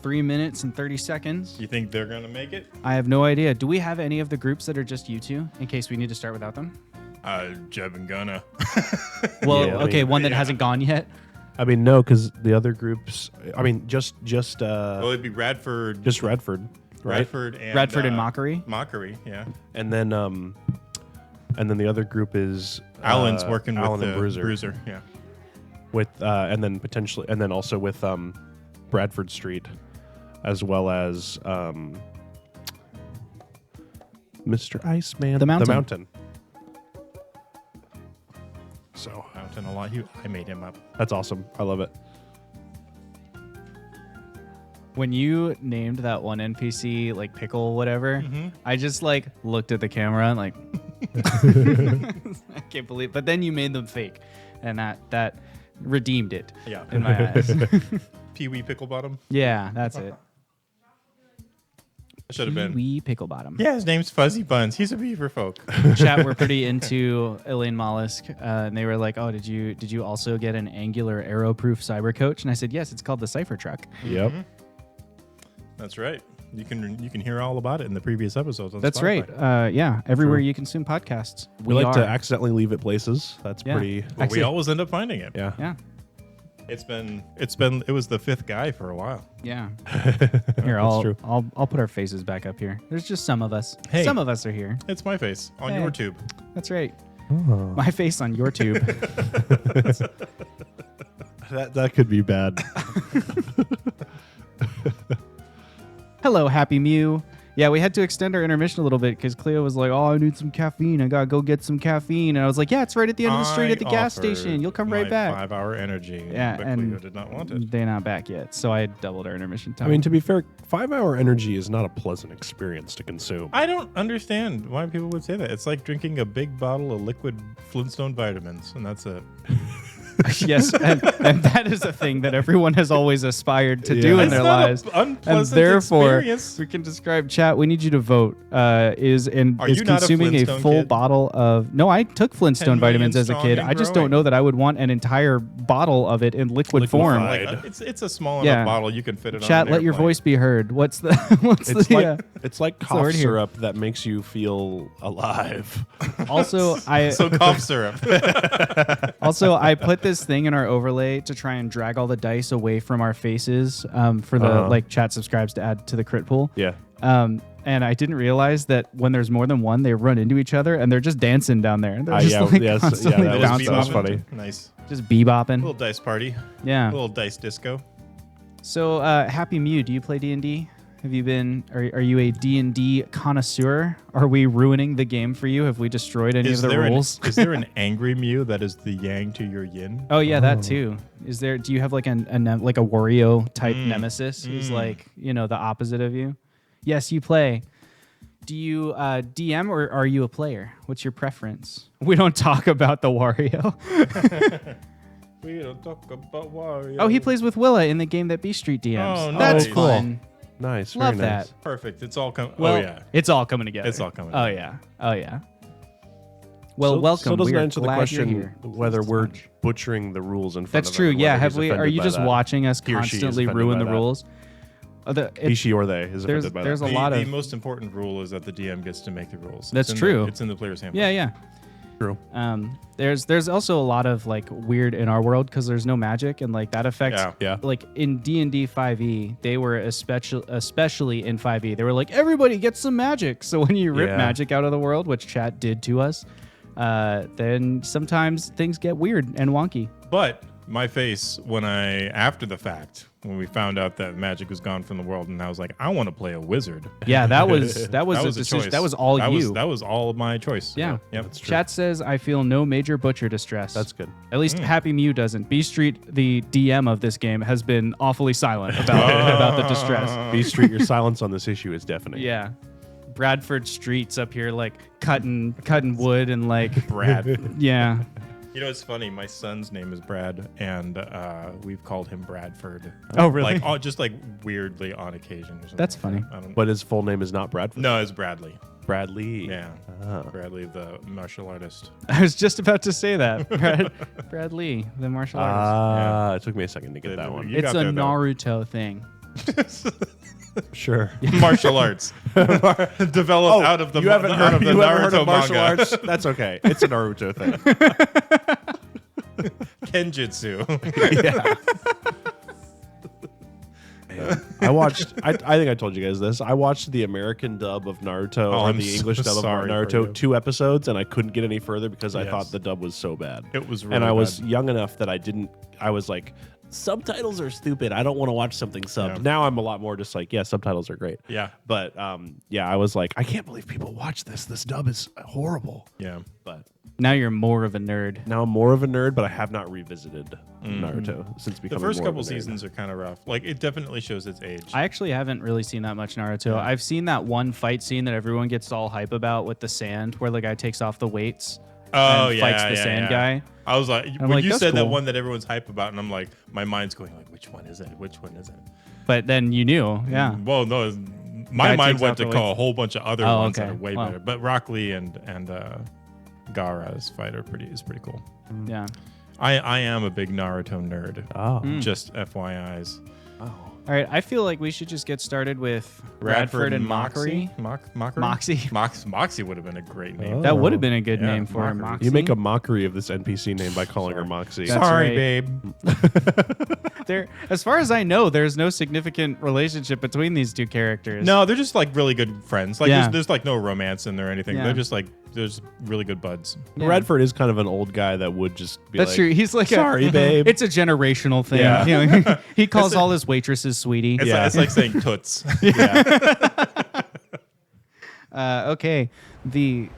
3 minutes and 30 seconds. You think they're going to make it? I have no idea. Do we have any of the groups that are just you two, in case we need to start without them? Jeb and Gunna. Well, Yeah, I okay, mean, one that hasn't gone yet. I mean, no, because the other groups. I mean, just Well, it'd be Radford. just Radford, right? Radford And Mockery. Mockery, yeah. And then the other group is Alan's working Alan with and Bruiser. yeah. With and then also with Bradford Street, as well as Mr. Iceman, The Mountain. So Mountain a lot. I made him up. that's awesome. I love it. When you named that one NPC like pickle whatever, I just like looked at the camera and like I can't believe. But then you made them fake, and that redeemed it. Yeah. In my eyes. Pee-wee Picklebottom. Yeah, that's it. Should have been. Wee pickle bottom. Yeah, his name's Fuzzy Buns. He's a beaver folk. Chat were pretty into Elaine Mollusk, and they were like, "Oh, did you also get an angular arrow-proof cyber coach?" And I said, "Yes, it's called the Cypher Truck." Yep. That's right. You can hear all about it in the previous episodes. On That's Spotify. right. Yeah, everywhere you consume podcasts. We like to accidentally leave it places. That's pretty. But Actually- we always end up finding it. Yeah. Yeah, It was the fifth guy for a while. yeah. That's Here, I'll true. I'll put our faces back up here. There's just some of us. Hey. Some of us are here. It's my face on Hey. your tube. That's right. My face on your tube. That could be bad. Hello, Happy Mew. Yeah, we had to extend our intermission a little bit because Cleo was like, "Oh, I need some caffeine. I gotta go get some caffeine." And I was like, "Yeah, it's right at the end of the street at the gas station. You'll come right my back." 5-hour energy. Yeah, but and Cleo did not want it. they're not back yet, so I doubled our intermission time. I mean, to be fair, 5-hour energy is not a pleasant experience to consume. I don't understand why people would say that. It's like drinking a big bottle of liquid Flintstone vitamins, and that's it. Yes, and that is a thing that everyone has always aspired to do in That's their not lives. an And unpleasant therefore, experience. we can describe chat. We need you to vote. Are Is you not a consuming a Flintstone full kid? bottle of? No, I took 10 Flintstone million vitamins as a strong kid. and I just growing. don't know that I would want an entire bottle of it in liquid form. Like, it's a small Yeah. enough bottle you can fit it on. Chat, an let your airplane. voice be heard. What's the? What's It's the? like it's like the cough word here? syrup that makes you feel alive. Also, I So cough syrup. I put this thing in our overlay to try and drag all the dice away from our faces for the like chat subscribes to add to the crit pool. Yeah. And I didn't realize that when there's more than one, they run into each other and they're just dancing down there. They're just constantly that bouncing, was funny. Nice. just bebopping. Little dice party. Yeah. Little dice disco. So, Happy Mew, do you play D&D? Have you been? Are you a D&D connoisseur? Are we ruining the game for you? Have we destroyed any of the rules? Is there an angry Mew that is the yang to your yin? Oh yeah, that too. Is there? Do you have like like a Wario type nemesis who's like the opposite of you? Yes, you play. Do you DM or are you a player? What's your preference? We don't talk about the Wario. We don't talk about Wario. Oh, he plays with Willa in the game that B Street DMs. Oh, That's nice. fun. Nice. Love very nice. that. Perfect. It's all coming. Well, Oh yeah. it's all coming together. It's all coming Oh together. yeah. Oh yeah. Well, So- welcome. So doesn't We are answer the glad question you're here. whether we're butchering the rules in front That's of true. him, Yeah. whether Have he's we? Are offended you by just that. watching us He or she is constantly offended ruin by the that. rules? He, she, or they is offended by there's that. a lot The of. most important rule is that the DM gets to make the rules. That's It's in true. It's in the player's handbook. Yeah. Yeah. True. There's also a lot of like weird in our world because there's no magic and like that affects. Yeah. Like in D&D 5e, they were especially in 5e, they were like everybody gets some magic. So when you rip Yeah. magic out of the world, which chat did to us, then sometimes things get weird and wonky. But my face after the fact, when we found out that magic was gone from the world, and I was like, I want to play a wizard. Yeah, that was a a decision. choice. That was all you. That was all my choice. Yeah. Yep. That's true. Chat says I feel no major butcher distress. That's good. At least Happy Mew doesn't. B Street, the DM of this game, has been awfully silent about the distress. B Street, your silence on this issue is deafening. Yeah. Bradford Street's up here like cutting wood and like Brad. yeah. You know, it's funny. My son's name is Brad, and we've called him Bradford. Oh, really? Like, just like weirdly on occasion. Or something That's like funny. that. I don't, But his full name is not Bradford. no, it's Bradley. Bradley. Yeah, Ah. Bradley, the martial artist. I was just about to say that. Brad Lee, the martial artist. It took me a second to get that one. You It's got a there, though. Naruto thing. Sure. Martial arts developed out of the you haven't heard, out of the you haven't heard Naruto of martial manga. arts? That's okay. It's a Naruto thing. Kenjutsu. Yeah. Man. I watched. I think I told you guys this. I watched the American dub of Naruto or I'm the English so dub of sorry for Naruto you. 2 episodes, and I couldn't get any further because I Yes. thought the dub was so bad. It was really and I was bad. young enough that I didn't. I was like, subtitles are stupid. I don't want to watch something subbed. Yeah. Now I'm a lot more just like, yeah, subtitles are great. Yeah. But yeah, I was like, I can't believe people watch this. This dub is horrible. Yeah. But Now you're more of a nerd. now I'm more of a nerd, but I have not revisited Naruto since The becoming first more of couple a nerd. seasons are kind of rough. Like, it definitely shows its age. I actually haven't really seen that much Naruto. I've seen that one fight scene that everyone gets all hype about with the sand, where the guy takes off the weights and fights the sand guy. I was like, when like, you that's said that cool. one that everyone's hype about, and I'm like, my mind's going like, which one is it? Which one is it? But then you knew, yeah. Well, no, my Guy mind takes went off to the call a weights. whole bunch of other Oh, ones that okay. are way Wow. better. But Rock Lee and Gaara's fight is pretty cool. Yeah. I am a big Naruto nerd. Oh. Just FYI's. Oh. All right, I feel like we should just get started with Radford and Mockery. Mockery? Moxie. Moxie would have been a great name. Oh. That would have been a good Yeah, name for her, Mockery. Moxie. You make a mockery of this NPC name by calling her Moxie. That's Sorry, right. babe. There, as far as I know, there's no significant relationship between these two characters. No, they're just like really good friends. Like Yeah. there's like no romance in there or anything. Yeah. They're just like there's really good buds. Yeah. Radford is kind of an old guy that would just be That's like, true. He's like, sorry, babe. It's a generational thing. Yeah. You know, he calls all his waitresses sweetie. It's, Yeah. like, it's like saying toots. yeah. Okay, the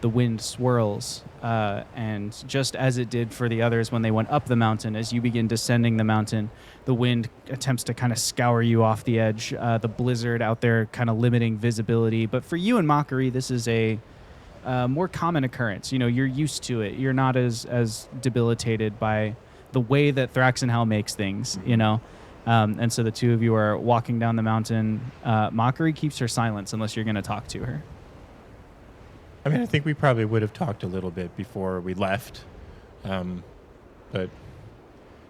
wind swirls, and just as it did for the others when they went up the mountain, as you begin descending the mountain, the wind attempts to kind of scour you off the edge. The blizzard out there kind of limiting visibility. But for you and Mockery, this is a more common occurrence. You know, you're used to it. You're not as debilitated by the way that Thraxenhell makes things, you know. And so the two of you are walking down the mountain. Mockery keeps her silence unless you're going to talk to her. I mean, I think we probably would have talked a little bit before we left, but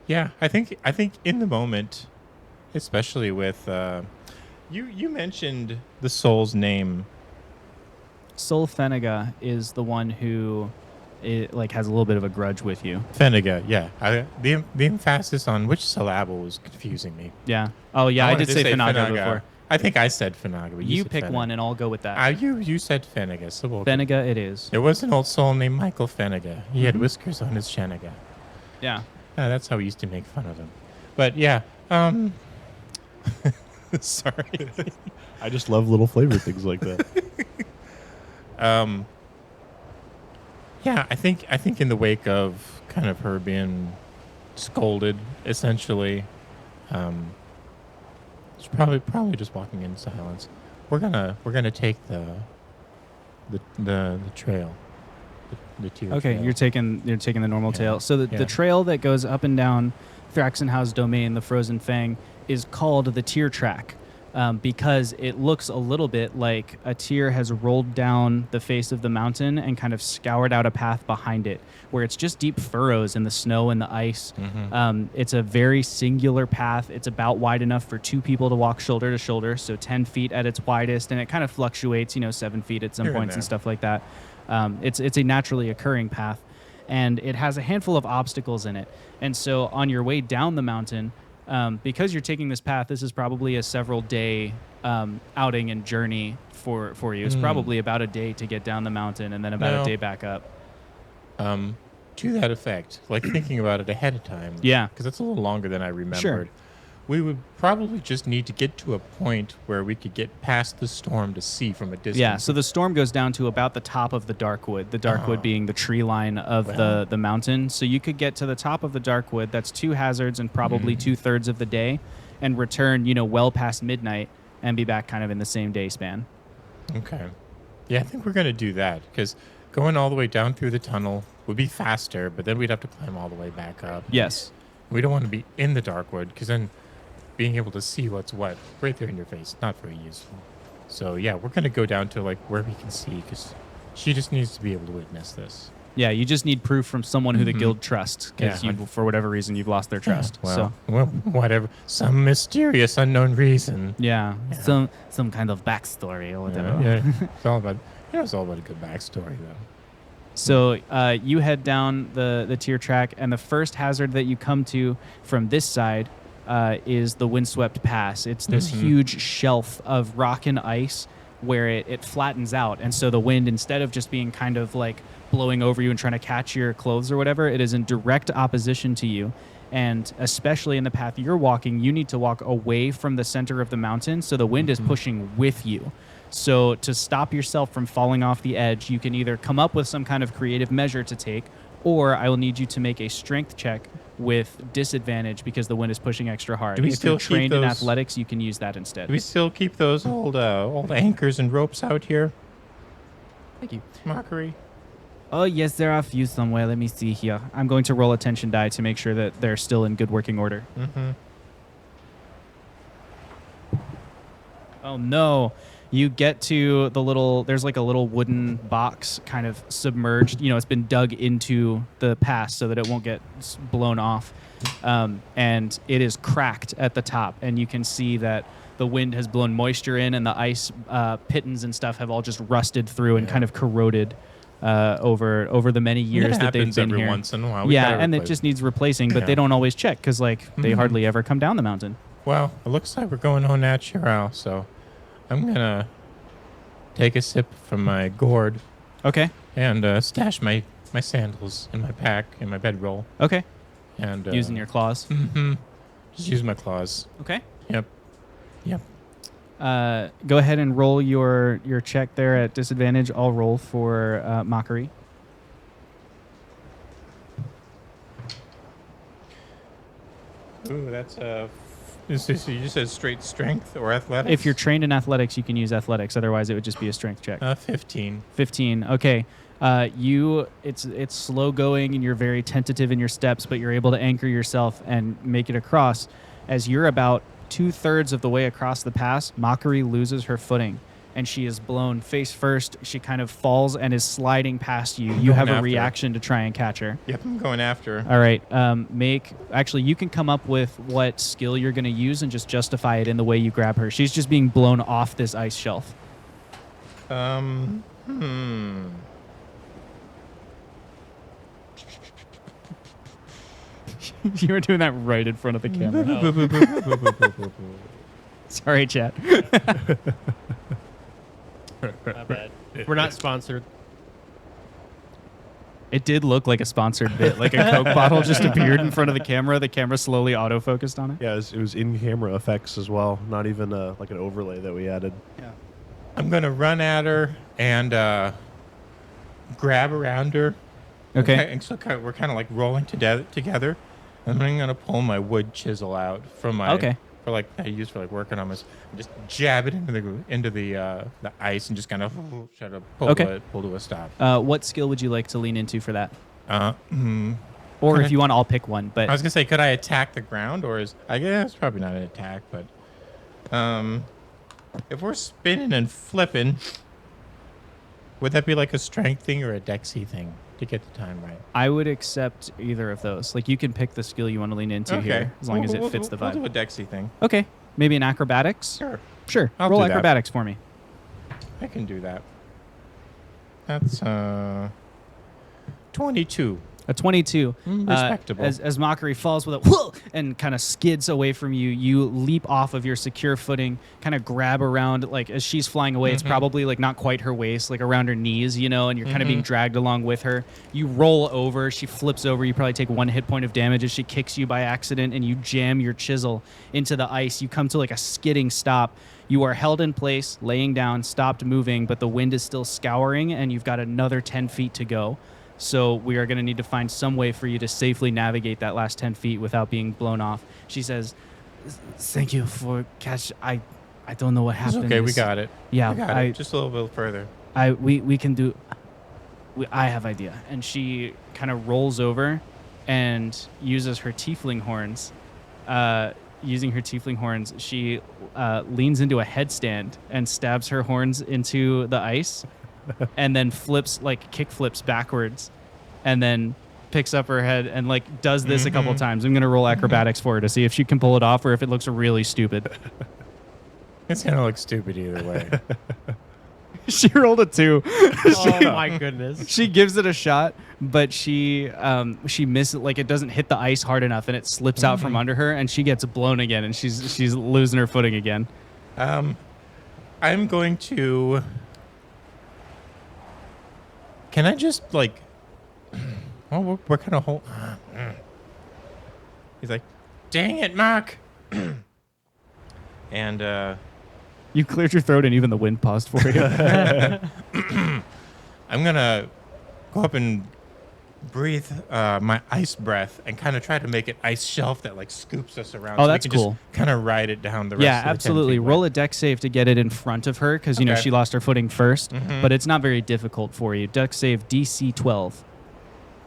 yeah, I think in the moment, especially with you mentioned the soul's name. Sol Fenega is the one who has a little bit of a grudge with you. Fenega, yeah. The emphasis on which syllable was confusing me. Yeah. Oh, yeah, I wanted did to say Fenaga before. I think I said Fenaga, but You said pick Fenega. one, and I'll go with that. You said Fenega, so we'll Fenega it is. There was an old soul named Michael Fenega. He had whiskers on his Shanaga. Yeah. That's how we used to make fun of him. But yeah, sorry. I just love little flavor things like that. Yeah, I think in the wake of kind of her being scolded, essentially, it's probably just walking in silence. We're gonna take the trail, the tier. Okay, trail. you're taking the normal Yeah. tail. So Yeah. the trail that goes up and down Thraxenhow's domain, the Frozen Fang, is called the Tear Track. Because it looks a little bit like a tear has rolled down the face of the mountain and kind of scoured out a path behind it, where it's just deep furrows in the snow and the ice. It's a very singular path. It's about wide enough for two people to walk shoulder to shoulder, so 10 feet at its widest, and it kind of fluctuates, 7 feet at some Here and points and there. stuff like that. It's a naturally occurring path, and it has a handful of obstacles in it. And so on your way down the mountain, because you're taking this path, this is probably a several day outing and journey for you. It's probably about a day to get down the mountain and then about No. a day back up. To that effect, like thinking about it ahead of time. Yeah. Because it's a little longer than I remembered. Sure. We would probably just need to get to a point where we could get past the storm to see from a distance. Yeah, so the storm goes down to about the top of the Darkwood, the Darkwood being the tree line of Wow. the mountain. So you could get to the top of the Darkwood, that's 2 hazards and probably 2/3 of the day, and return, well past midnight and be back kind of in the same day span. Okay. Yeah, I think we're going to do that because going all the way down through the tunnel would be faster, but then we'd have to climb all the way back up. Yes. We don't want to be in the Darkwood because then being able to see what's what right there in your face, not very useful. So yeah, we're going to go down to like where we can see because she just needs to be able to witness this. Yeah, you just need proof from someone who the guild trusts, because Yeah. for whatever reason, you've lost their trust. Well, So, whatever. Some mysterious unknown reason. yeah, Yeah. some kind of backstory or whatever. Yeah, it's all about. It's all about a good backstory, though. So you head down the tier track, and the first hazard that you come to from this side is the windswept pass. It's this huge shelf of rock and ice where it flattens out, and so the wind, instead of just being kind of like blowing over you and trying to catch your clothes or whatever, it is in direct opposition to you. And especially in the path you're walking, you need to walk away from the center of the mountain, so the wind is pushing with you. So to stop yourself from falling off the edge, you can either come up with some kind of creative measure to take, or I will need you to make a strength check with disadvantage because the wind is pushing extra hard. Do we If still you're keep trained in those- athletics, you can use that instead. Do we still keep those old anchors and ropes out here? Thank you. Mockery. Oh, yes, there are a few somewhere. Let me see here. I'm going to roll a tension die to make sure that they're still in good working order. Mm-hmm. Oh, no. You get to the little, there's like a little wooden box kind of submerged. You know, it's been dug into the pass so that it won't get blown off. And it is cracked at the top. And you can see that the wind has blown moisture in, and the ice pittons and stuff have all just rusted through and kind of corroded over the many years that they've been every here. once in a while. We Yeah, gotta and it replace just needs replacing, but Yeah. they don't always check because, like, they hardly ever come down the mountain. Well, it looks like we're going au natural, so I'm gonna take a sip from my gourd Okay. and stash my sandals in my pack in my bedroll Okay. and Using your claws. just use my claws. Okay. Yep. Go ahead and roll your check there at disadvantage. I'll roll for mockery. Ooh, that's you just said straight strength or athletics? If you're trained in athletics, you can use athletics. Otherwise, it would just be a strength check. 15. 15. Okay. It's slow going and you're very tentative in your steps, but you're able to anchor yourself and make it across. As you're about 2/3 of the way across the pass, Mockery loses her footing and she is blown face first. She kind of falls and is sliding past you. You going have a after her. reaction to try and catch her. Yep, I'm going after. All right. Actually, you can come up with what skill you're going to use and just justify it in the way you grab her. She's just being blown off this ice shelf. You were doing that right in front of the camera. Sorry, chat. Not bad. We're not sponsored. It did look like a sponsored bit. Like a Coke bottle just appeared in front of the camera. The camera slowly autofocused on it. Yeah, it was in-camera effects as well, not even like an overlay that we added. Yeah. I'm going to run at her and grab around her. Okay. And so we're kind of like rolling together. And I'm going to pull my wood chisel out from my for like I use for like working on this. Just jab it into the ice and just kind of try to pull to a stop. What skill would you like to lean into for that? Or Could if you want, I'll pick one. But I was gonna say, could I attack the ground, or I guess it's probably not an attack, but if we're spinning and flipping, would that be like a strength thing or a dexy thing to get the time right? I would accept either of those. Like, you can pick the skill you want to lean into here, as long as it fits the vibe. We'll do a dexy thing. Okay. Maybe an acrobatics? Sure. I'll Roll do that. acrobatics for me. I can do that. That's 22. A 22. Respectable. As Mockery falls with a whoa and kind of skids away from you, you leap off of your secure footing, kind of grab around, like as she's flying away, it's probably like not quite her waist, like around her knees, you know, and you're kind of being dragged along with her. You roll over, she flips over, you probably take 1 hit point of damage as she kicks you by accident, and you jam your chisel into the ice. You come to like a skidding stop. You are held in place, laying down, stopped moving, but the wind is still scouring, and you've got another 10 feet to go. So we are going to need to find some way for you to safely navigate that last 10 feet without being blown off. She says, "Thank you for catch. I don't know what It's happened. okay, we got it. Yeah, we got it. Just a little bit further. we can do. I have idea." And she kind of rolls over and uses her tiefling horns. Using her tiefling horns, she leans into a headstand and stabs her horns into the ice. And then kick flips backwards and then picks up her head and like does this a couple times. I'm gonna roll acrobatics for her to see if she can pull it off or if it looks really stupid. It's gonna look stupid either way. She rolled a 2. Oh my goodness. She gives it a shot, but she misses, like it doesn't hit the ice hard enough and it slips out from under her and she gets blown again and she's losing her footing again. I'm going to. Can I just like? Oh, we're kind of whole. He's like, "Dang it, Mark!" And You cleared your throat and even the wind paused for you. I'm gonna go up and breathe my ice breath and kind of try to make an ice shelf that like scoops us around. Oh, so that's we can cool. Just kind of ride it down the rest. Yeah, of the 10 absolutely. feet Roll way. a dex save to get it in front of her because, you know, Okay. she lost her footing first, but it's not very difficult for you. Dex save DC 12.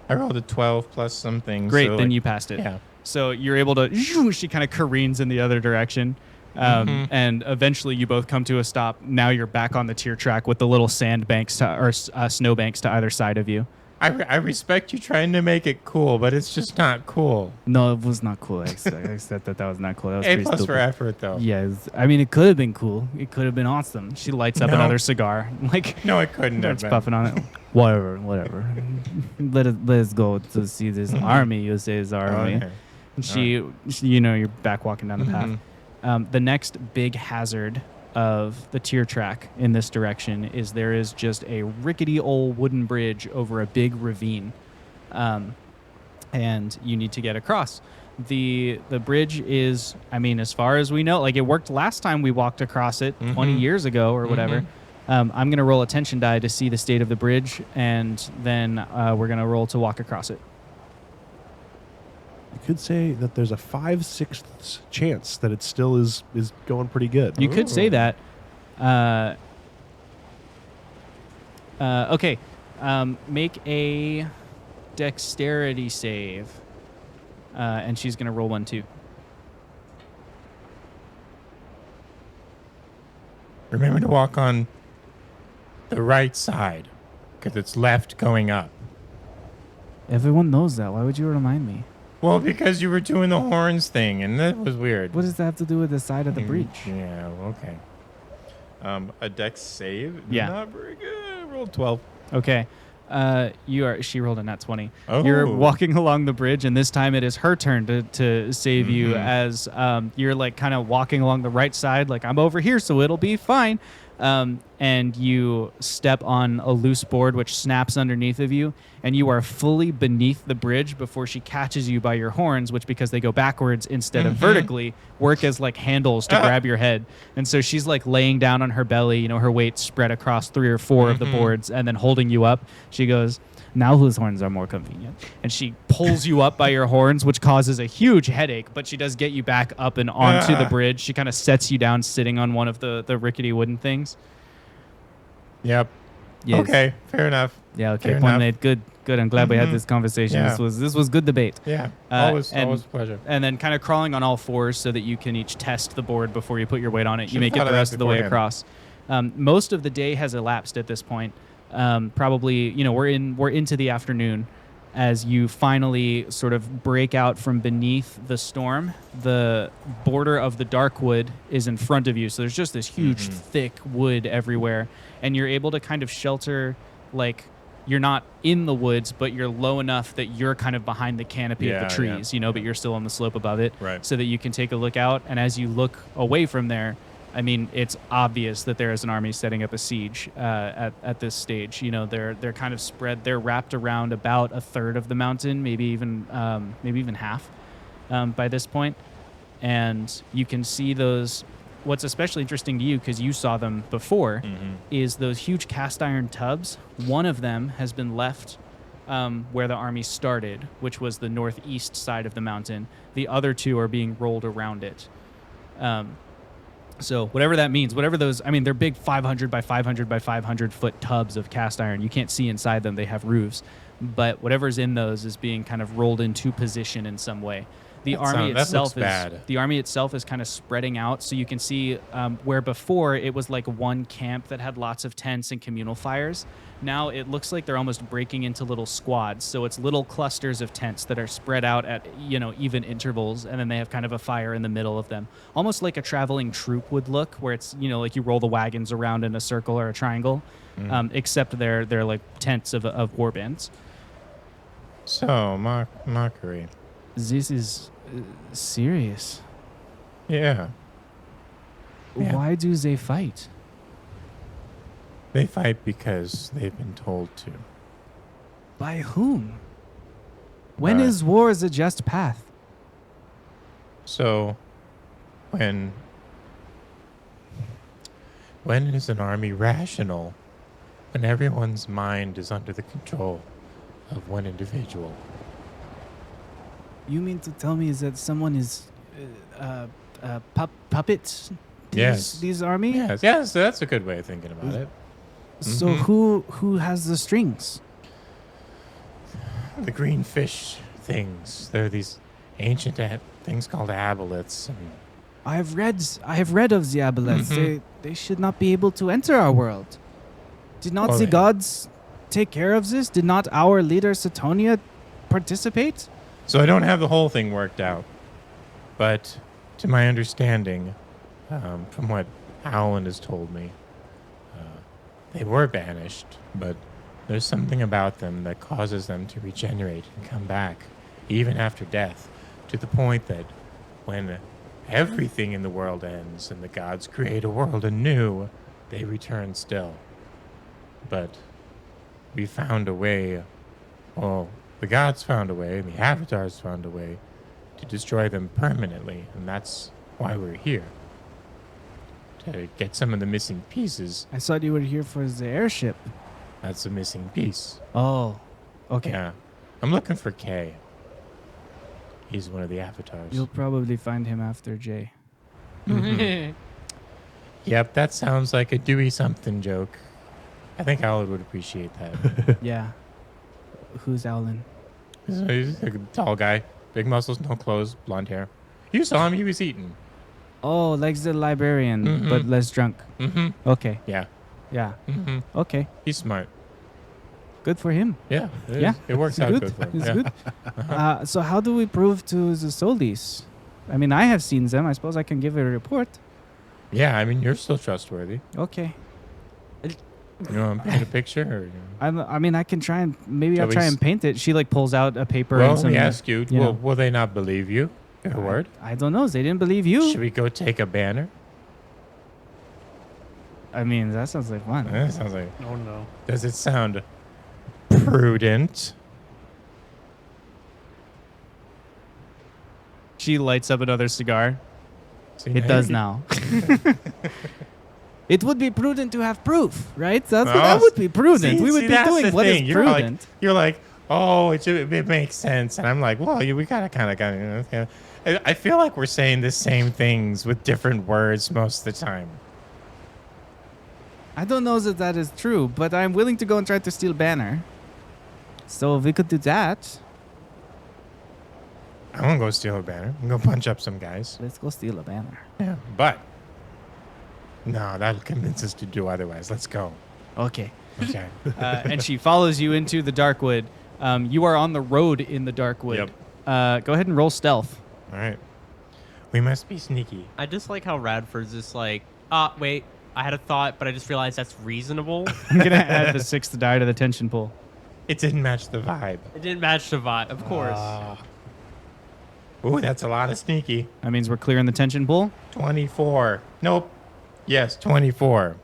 I rolled a 12 plus something. Great, so then like, you passed it. Yeah. So you're able to, she kind of careens in the other direction. And eventually you both come to a stop. Now you're back on the tier track with the little sand banks or snow banks to either side of you. I respect you trying to make it cool, but it's just not cool. No, it was not cool. I said that was not cool. That was A pretty plus stupid. for effort, though. Yes, I mean it could have been cool. It could have been awesome. She lights up No. another cigar, like No, it couldn't have starts been. puffing on it. Whatever. Let us go to see this army. You say is army. Okay. And she, you know, you're back walking down the path. The next big hazard of the tier track in this direction is there is just a rickety old wooden bridge over a big ravine, and you need to get across. The bridge is, I mean, as far as we know, like it worked last time we walked across it 20 years ago or whatever. I'm going to roll a tension die to see the state of the bridge, and then we're going to roll to walk across it. You could say that there's a 5/6 chance that it still is going pretty good. You could say that. Okay. Make a dexterity save. And she's going to roll 1 too. Remember to walk on the right side, because it's left going up. Everyone knows that. Why would you remind me? Well, because you were doing the horns thing, and that was weird. What does that have to do with the side of the breach? Yeah, okay. A dex save? Yeah. Not very good. Rolled 12. Okay. She rolled a nat 20. Oh. You're walking along the bridge, and this time it is her turn to save you as you're like kind of walking along the right side, like I'm over here, so it'll be fine. And you step on a loose board which snaps underneath of you, and you are fully beneath the bridge before she catches you by your horns, which, because they go backwards instead of vertically, work as like handles to grab your head. And so she's like laying down on her belly, you know, her weight spread across 3 or 4 of the boards, and then holding you up. She goes, "Now whose horns are more convenient?" And she pulls you up by your horns, which causes a huge headache, but she does get you back up and onto the bridge. She kind of sets you down sitting on one of the rickety wooden things. Yep. Yes. Okay, fair enough. Yeah, okay. Fair Point enough. made. Good. I'm glad we had this conversation. Yeah. This was good debate. Yeah, and- always a pleasure. And then kind of crawling on all fours so that you can each test the board before you put your weight on it. You Should've make it thought the of that rest of the way beforehand. across. Most of the day has elapsed at this point. Probably, you know, we're into the afternoon as you finally sort of break out from beneath the storm. The border of the dark wood is in front of you, so there's just this huge thick wood everywhere, and you're able to kind of shelter, like, you're not in the woods, but you're low enough that you're kind of behind the canopy of Yeah, the trees, you know, but you're still on the slope above it, Right. so that you can take a look out. And as you look away from there, I mean, it's obvious that there is an army setting up a siege at this stage. You know, they're kind of spread. They're wrapped around about a third of the mountain, maybe even half by this point. And you can see those. What's especially interesting to you, because you saw them before, is those huge cast iron tubs. One of them has been left where the army started, which was the northeast side of the mountain. The other 2 are being rolled around it. So whatever that means, whatever those, I mean, they're big 500 by 500 by 500 foot tubs of cast iron. You can't see inside them. They have roofs. But whatever's in those is being kind of rolled into position in some way. The army that itself looks bad. the army itself is kind of spreading out, so you can see where before it was like one camp that had lots of tents and communal fires. Now it looks like they're almost breaking into little squads. So it's little clusters of tents that are spread out at even intervals, and then they have kind of a fire in the middle of them, almost like a traveling troop would look, where it's like you roll the wagons around in a circle or a triangle, except they're like tents of war bands. So mockery. This is serious. Yeah. Yeah. Why do they fight? They fight because they've been told to. By whom? When By- is war the just path? So, when is an army rational? When everyone's mind is under the control of one individual. You mean to tell me that someone is puppets? Yes. These army? Yes, that's a good way of thinking about it. So Mhm. who has the strings? The green fish things. They're these ancient things called aboleths. And I have read of the aboleths. They should not be able to enter our world. Did not Well, the they- gods take care of this? Did not our leader Satonia participate? so I don't have the whole thing worked out. But to my understanding, from what Howland has told me, they were banished, but there's something about them that causes them to regenerate and come back, even after death, to the point that when everything in the world ends and the gods create a world anew, they return still. But we found a way, well, the gods found a way, and the avatars found a way to destroy them permanently, and that's why we're here. To get some of the missing pieces. I thought you were here for the airship. That's a missing piece. Oh, okay. Yeah. I'm looking for Kay. He's one of the avatars. You'll probably find him after Jay. Yep, that sounds like a Dewey something joke. I think Howard would appreciate that. Yeah. Who's Alan? He's a tall guy. Big muscles, no clothes, blonde hair. You saw him, he was eating. Oh, like the librarian, Mhm. but less drunk. Mm-hmm. Okay. Yeah. Yeah. Mm-hmm. Okay. He's smart. Good for him. Yeah. Yeah. It works It's out good. good for him. It's Yeah. good. So how do we prove to the Solis? I mean, I have seen them. I suppose I can give a report. Yeah, I mean, you're still trustworthy. Okay. You want to paint a picture? Or, I mean, I can try and maybe Shall I'll we try s- and paint it. She like pulls out a paper well, and let some. me ask you, you know. will they not believe you? Your word? I don't know. They didn't believe you. Should we go take a banner? I mean, that sounds like fun. That sounds like. Oh no. Does it sound prudent? She lights up another cigar. See, It does now. It would be prudent to have proof, right? That would be prudent. We would be that's doing the what is thing. prudent. You're like, oh, it makes sense, and I'm like, well, we gotta kind of. I feel like we're saying the same things with different words most of the time. I don't know that is true, but I'm willing to go and try to steal Banner. So we could do that. I'm gonna go steal a banner. I'm gonna punch up some guys. Let's go steal a Banner. Yeah, but no, that'll convince us to do otherwise. Let's go. Okay. Okay. And she follows you into the Darkwood. You are on the road in the Darkwood. Go ahead and roll stealth. All right. We must be sneaky. I just like how Radford's just like, wait, I had a thought, but I just realized that's reasonable. I'm going to add the 6th die to the tension pool. It didn't match the vibe. It didn't match the vibe, of course. Ooh, that's a lot of sneaky. That means we're clearing the tension pool. 24. Nope. Yes, 24.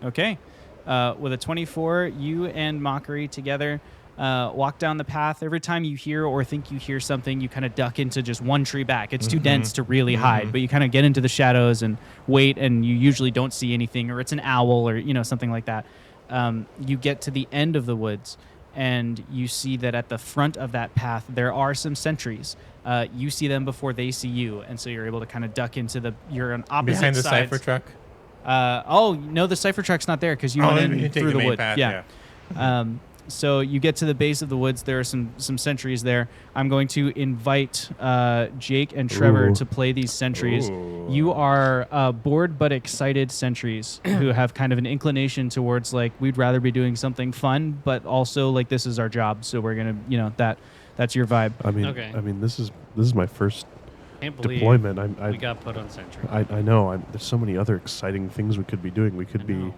Okay. With a 24, you and Mockery together walk down the path. Every time you hear or think you hear something, you kind of duck into just one tree back. It's too dense to really hide, but you kind of get into the shadows and wait, and you usually don't see anything, or it's an owl or something like that. You get to the end of the woods, and you see that at the front of that path there are some sentries. You see them before they see you, and so you're able to kind of duck into you're on opposite Behind the sides. cipher truck? Oh no, the cipher truck's not there because you went we in didn't take through the main wood. path, Yeah. So you get to the base of the woods. There are some sentries there. I'm going to invite Jake and Trevor Ooh. to play these sentries. Ooh. You are bored but excited sentries who have kind of an inclination towards like we'd rather be doing something fun, but also like this is our job, so we're gonna that's your vibe. I mean, Okay. this is my first Can't believe deployment. we got put on sentry. I know. There's so many other exciting things we could be doing. We could know.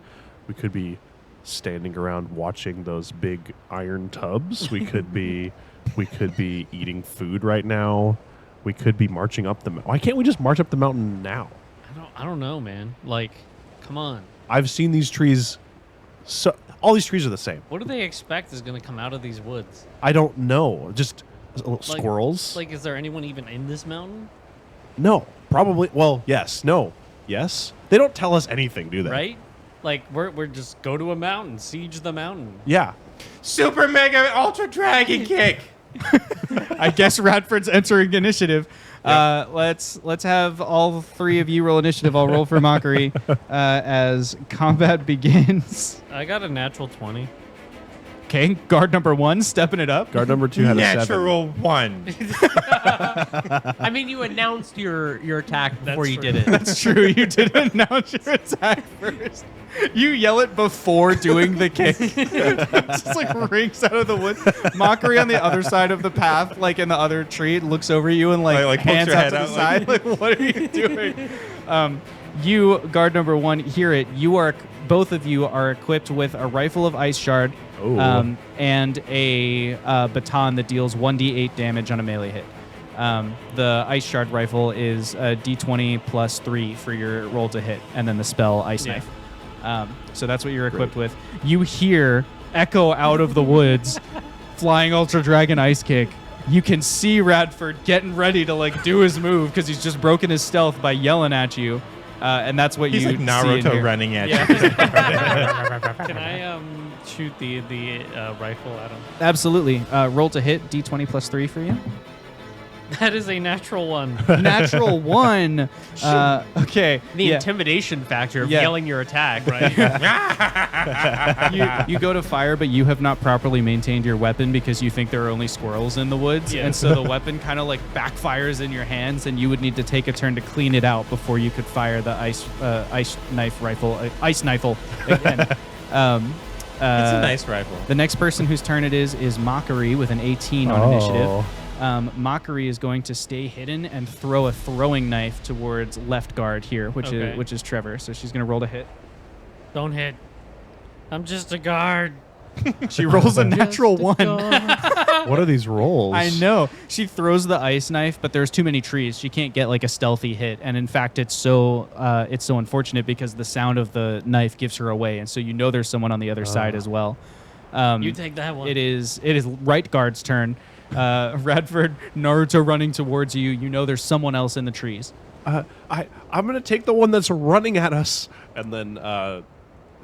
be standing around watching those big iron tubs. We could be eating food right now. We could be marching up the mountain. Why can't we just march up the mountain now? I don't know, man. Like, come on. I've seen these trees. So all these trees are the same. What do they expect is going to come out of these woods? I don't know. Just squirrels. Like, is there anyone even in this mountain? No, probably. Well, yes, no, yes. They don't tell us anything, do they? Right? Like, we're just go to a mountain, siege the mountain. Yeah. Super Mega Ultra Dragon Kick. I guess Radford's entering initiative. Let's have all three of you roll initiative. I'll roll for Mockery as combat begins. I got a natural 20. Okay, guard number 1 stepping it up. Guard number 2 had a 7. Natural 1. I mean, you announced your attack That's before you true. did it. That's true. You didn't announce your attack first. You yell it before doing the kick. It just like rings out of the woods. Mockery on the other side of the path, like in the other tree, looks over you and like Like, pokes hands her out head to the out, side. Like, what are you doing? You, guard number 1, hear it. Both of you are equipped with a rifle of ice shard Ooh. and a baton that deals 1d8 damage on a melee hit. The ice shard rifle is a d20 plus 3 for your roll to hit, and then the spell ice Yeah. knife. So that's what you're equipped with. You hear echo out of the woods, flying Ultra Dragon Ice Kick. You can see Radford getting ready to like do his move because he's just broken his stealth by yelling at you, and that's what He's you like see in Naruto here. running at Yeah. you. Can I shoot the rifle at him? Absolutely. Roll to hit, d20 plus 3 for you. That is a natural one. Natural 1. Okay. The yeah. intimidation factor of Yeah. yelling your attack, right? you go to fire, but you have not properly maintained your weapon because you think there are only squirrels in the woods, Yeah. and so the weapon kind of like backfires in your hands, and you would need to take a turn to clean it out before you could fire the ice knife rifle again. It's a nice rifle. The next person whose turn it is Mockery with an 18 on initiative. Mockery is going to stay hidden and throw a throwing knife towards left guard here, which Okay. is Trevor. So she's going to roll to hit. Don't hit. I'm just a guard. She rolls a natural 1. What are these rolls? I know. She throws the ice knife, but there's too many trees. She can't get like a stealthy hit, and in fact, it's so unfortunate because the sound of the knife gives her away, and so you know there's someone on the other side as well. You take that one. It is right guard's turn. Radford, Naruto running towards you. You know there's someone else in the trees. I'm gonna take the one that's running at us, and then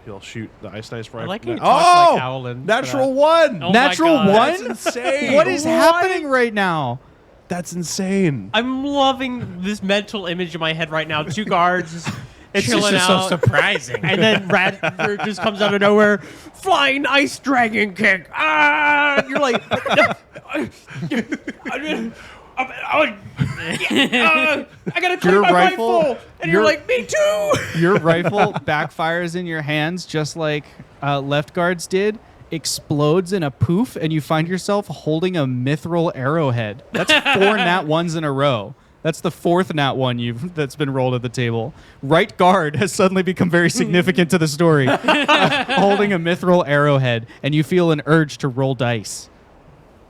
he'll shoot the ice knife I right. like how you Oh, talk like Owlin. natural 1. Oh my Natural God. 1? That's insane. What is happening right now? That's insane. I'm loving this mental image in my head right now. 2 guards just It's chilling just out. so surprising. And then Radford just comes out of nowhere, flying ice dragon kick. Ah! You're like, I gotta clean Your my rifle- rifle. And you're your- like, me too. Your rifle backfires in your hands just like left guards did, explodes in a poof, and you find yourself holding a mithril arrowhead. That's 4 nat 1s in a row. That's the 4th nat 1 that's been rolled at the table. Right guard has suddenly become very significant to the story. Holding a mithril arrowhead, and you feel an urge to roll dice.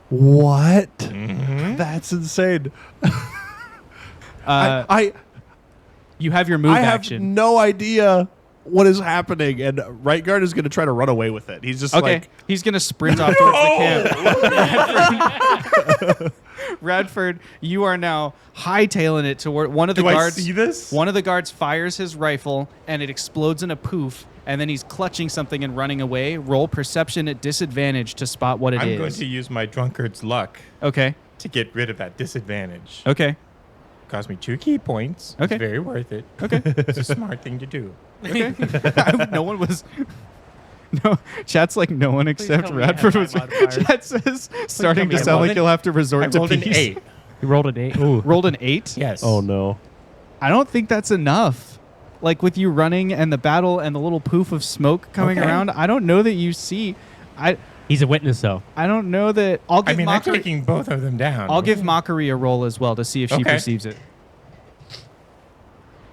What? Mm-hmm. That's insane. You have your move I have action. no idea what is happening, and right guard is going to try to run away with it. He's just Okay, like, he's gonna sprint off towards the camp. Radford, you are now hightailing it toward one of the Do I guards. see this? One of the guards fires his rifle, and it explodes in a poof. And then he's clutching something and running away. Roll perception at disadvantage to spot what it is. I'm going to use my drunkard's luck Okay. to get rid of that disadvantage. Okay. Cost me 2 key points. Okay. It's very worth it. Okay. It's a smart thing to do. Okay. No one was. No, chat's like no one except tell me I have Radford my was. modifiers. Chat says starting me to I sound rolled like an- you'll have to I resort to rolled an peace. 8. You rolled an 8. Ooh. Rolled an 8. Yes. Oh no. I don't think that's enough. Like with you running and the battle and the little poof of smoke coming Okay. around, I don't know that you see. He's a witness, though. I don't know that. I'll I give mean, I'm Mockery. taking both of them down. I'll give Mockery a roll as well to see if she Okay. perceives it.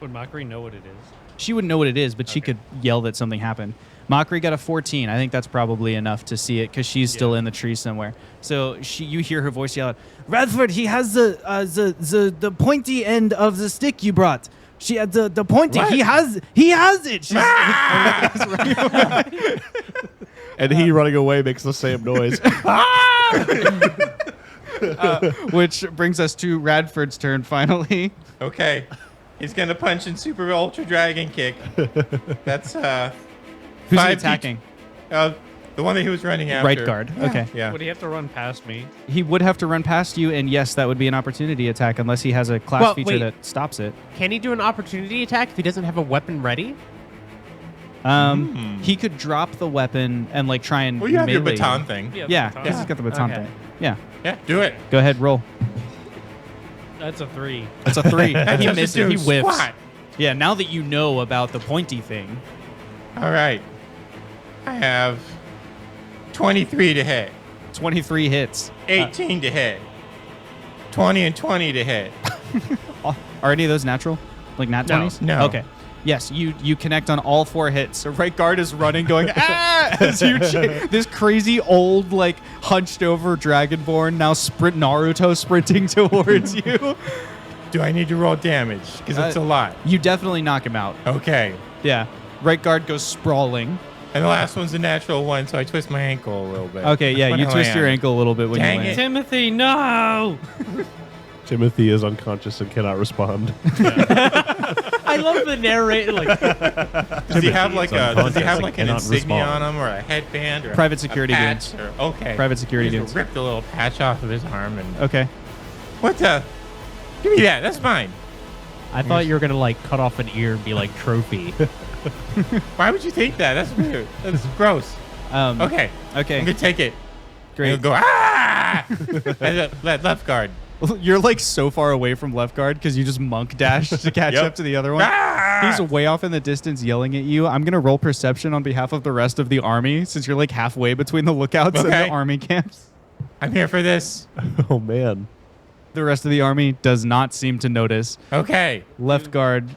Would Mockery know what it is? She wouldn't know what it is, but she could yell that something happened. Mockery got a 14. I think that's probably enough to see it because she's still in the tree somewhere. So you hear her voice yell out, "Radford, he has the pointy end of the stick you brought. She had the pointy. What? He has it." She's And he running away makes the same noise. which brings us to Radford's turn finally. Okay. He's going to punch in Super Ultra Dragon Kick. That's Who's he 5 attacking? the one that he was running after. Right guard. Okay. Yeah. Would he have to run past me? He would have to run past you, and yes, that would be an opportunity attack unless he has a class Well, feature wait. that stops it. Can he do an opportunity attack if he doesn't have a weapon ready? He could drop the weapon and like try and Well, you have your melee baton you. thing. Yeah, baton. because he's got the baton Okay. thing. Yeah. Yeah, do it. Go ahead, roll. That's a 3. That's a 3. That's He just missed it. He doing whiffs. squat. Yeah, now that you know about the pointy thing. All right. I have 23 to hit, 23 hits. 18 to hit, 20 and 20 to hit. Are any of those natural? Like nat 20s? No. Okay. Yes, you connect on all 4 hits. So right guard is running, going, ah! As you this crazy old, like, hunched over Dragonborn now Naruto sprinting towards you. Do I need to roll damage? Because it's a lot. You definitely knock him out. Okay. Yeah. Right guard goes sprawling. And the last one's a natural one, so I twist my ankle a little bit. Okay, yeah, When you I twist your land. ankle a little bit when Dang you land. it. Timothy, no! Timothy is unconscious and cannot respond. I love the narrator. Like, Does he have like an unconscious and insignia cannot on him or a headband or Private a security patch or, okay. Private security He dudes. just ripped a little patch off of his arm and Okay. what the? Give me that. That's mine. I thought you were gonna like cut off an ear and be like trophy. Why would you think that? That's weird. That's gross. Okay. Okay. I'm gonna take it. Great. And go ah! And let left guard. You're like so far away from left guard because you just monk dashed to catch Yep. up to the other one. Ah! He's way off in the distance yelling at you. I'm going to roll perception on behalf of the rest of the army since you're like halfway between the lookouts and the Okay. army camps. I'm here for this. Oh man. The rest of the army does not seem to notice. Okay. Left guard,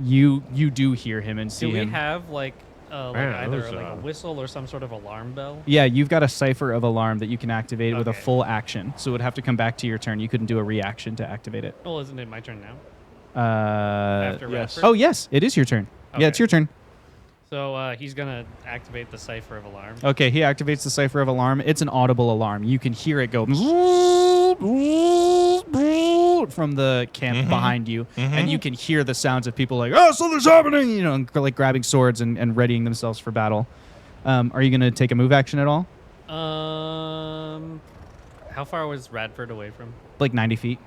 you do hear him and see Do we him. have like Man, either those, like a whistle or some sort of alarm bell? Yeah, you've got a cipher of alarm that you can activate with a Okay. full action. So it would have to come back to your turn. You couldn't do a reaction to activate it. Well, isn't it my turn now? After yes. Radford? Oh, yes, it is your turn. Yeah, it's Okay. your turn. So he's gonna activate the cipher of alarm. Okay, he activates the cipher of alarm. It's an audible alarm. You can hear it go from the camp behind you, and you can hear the sounds of people like, "Oh, something's happening!" You know, and like grabbing swords and readying themselves for battle. Are you going to take a move action at all? How far was Radford away from? Like 90 feet.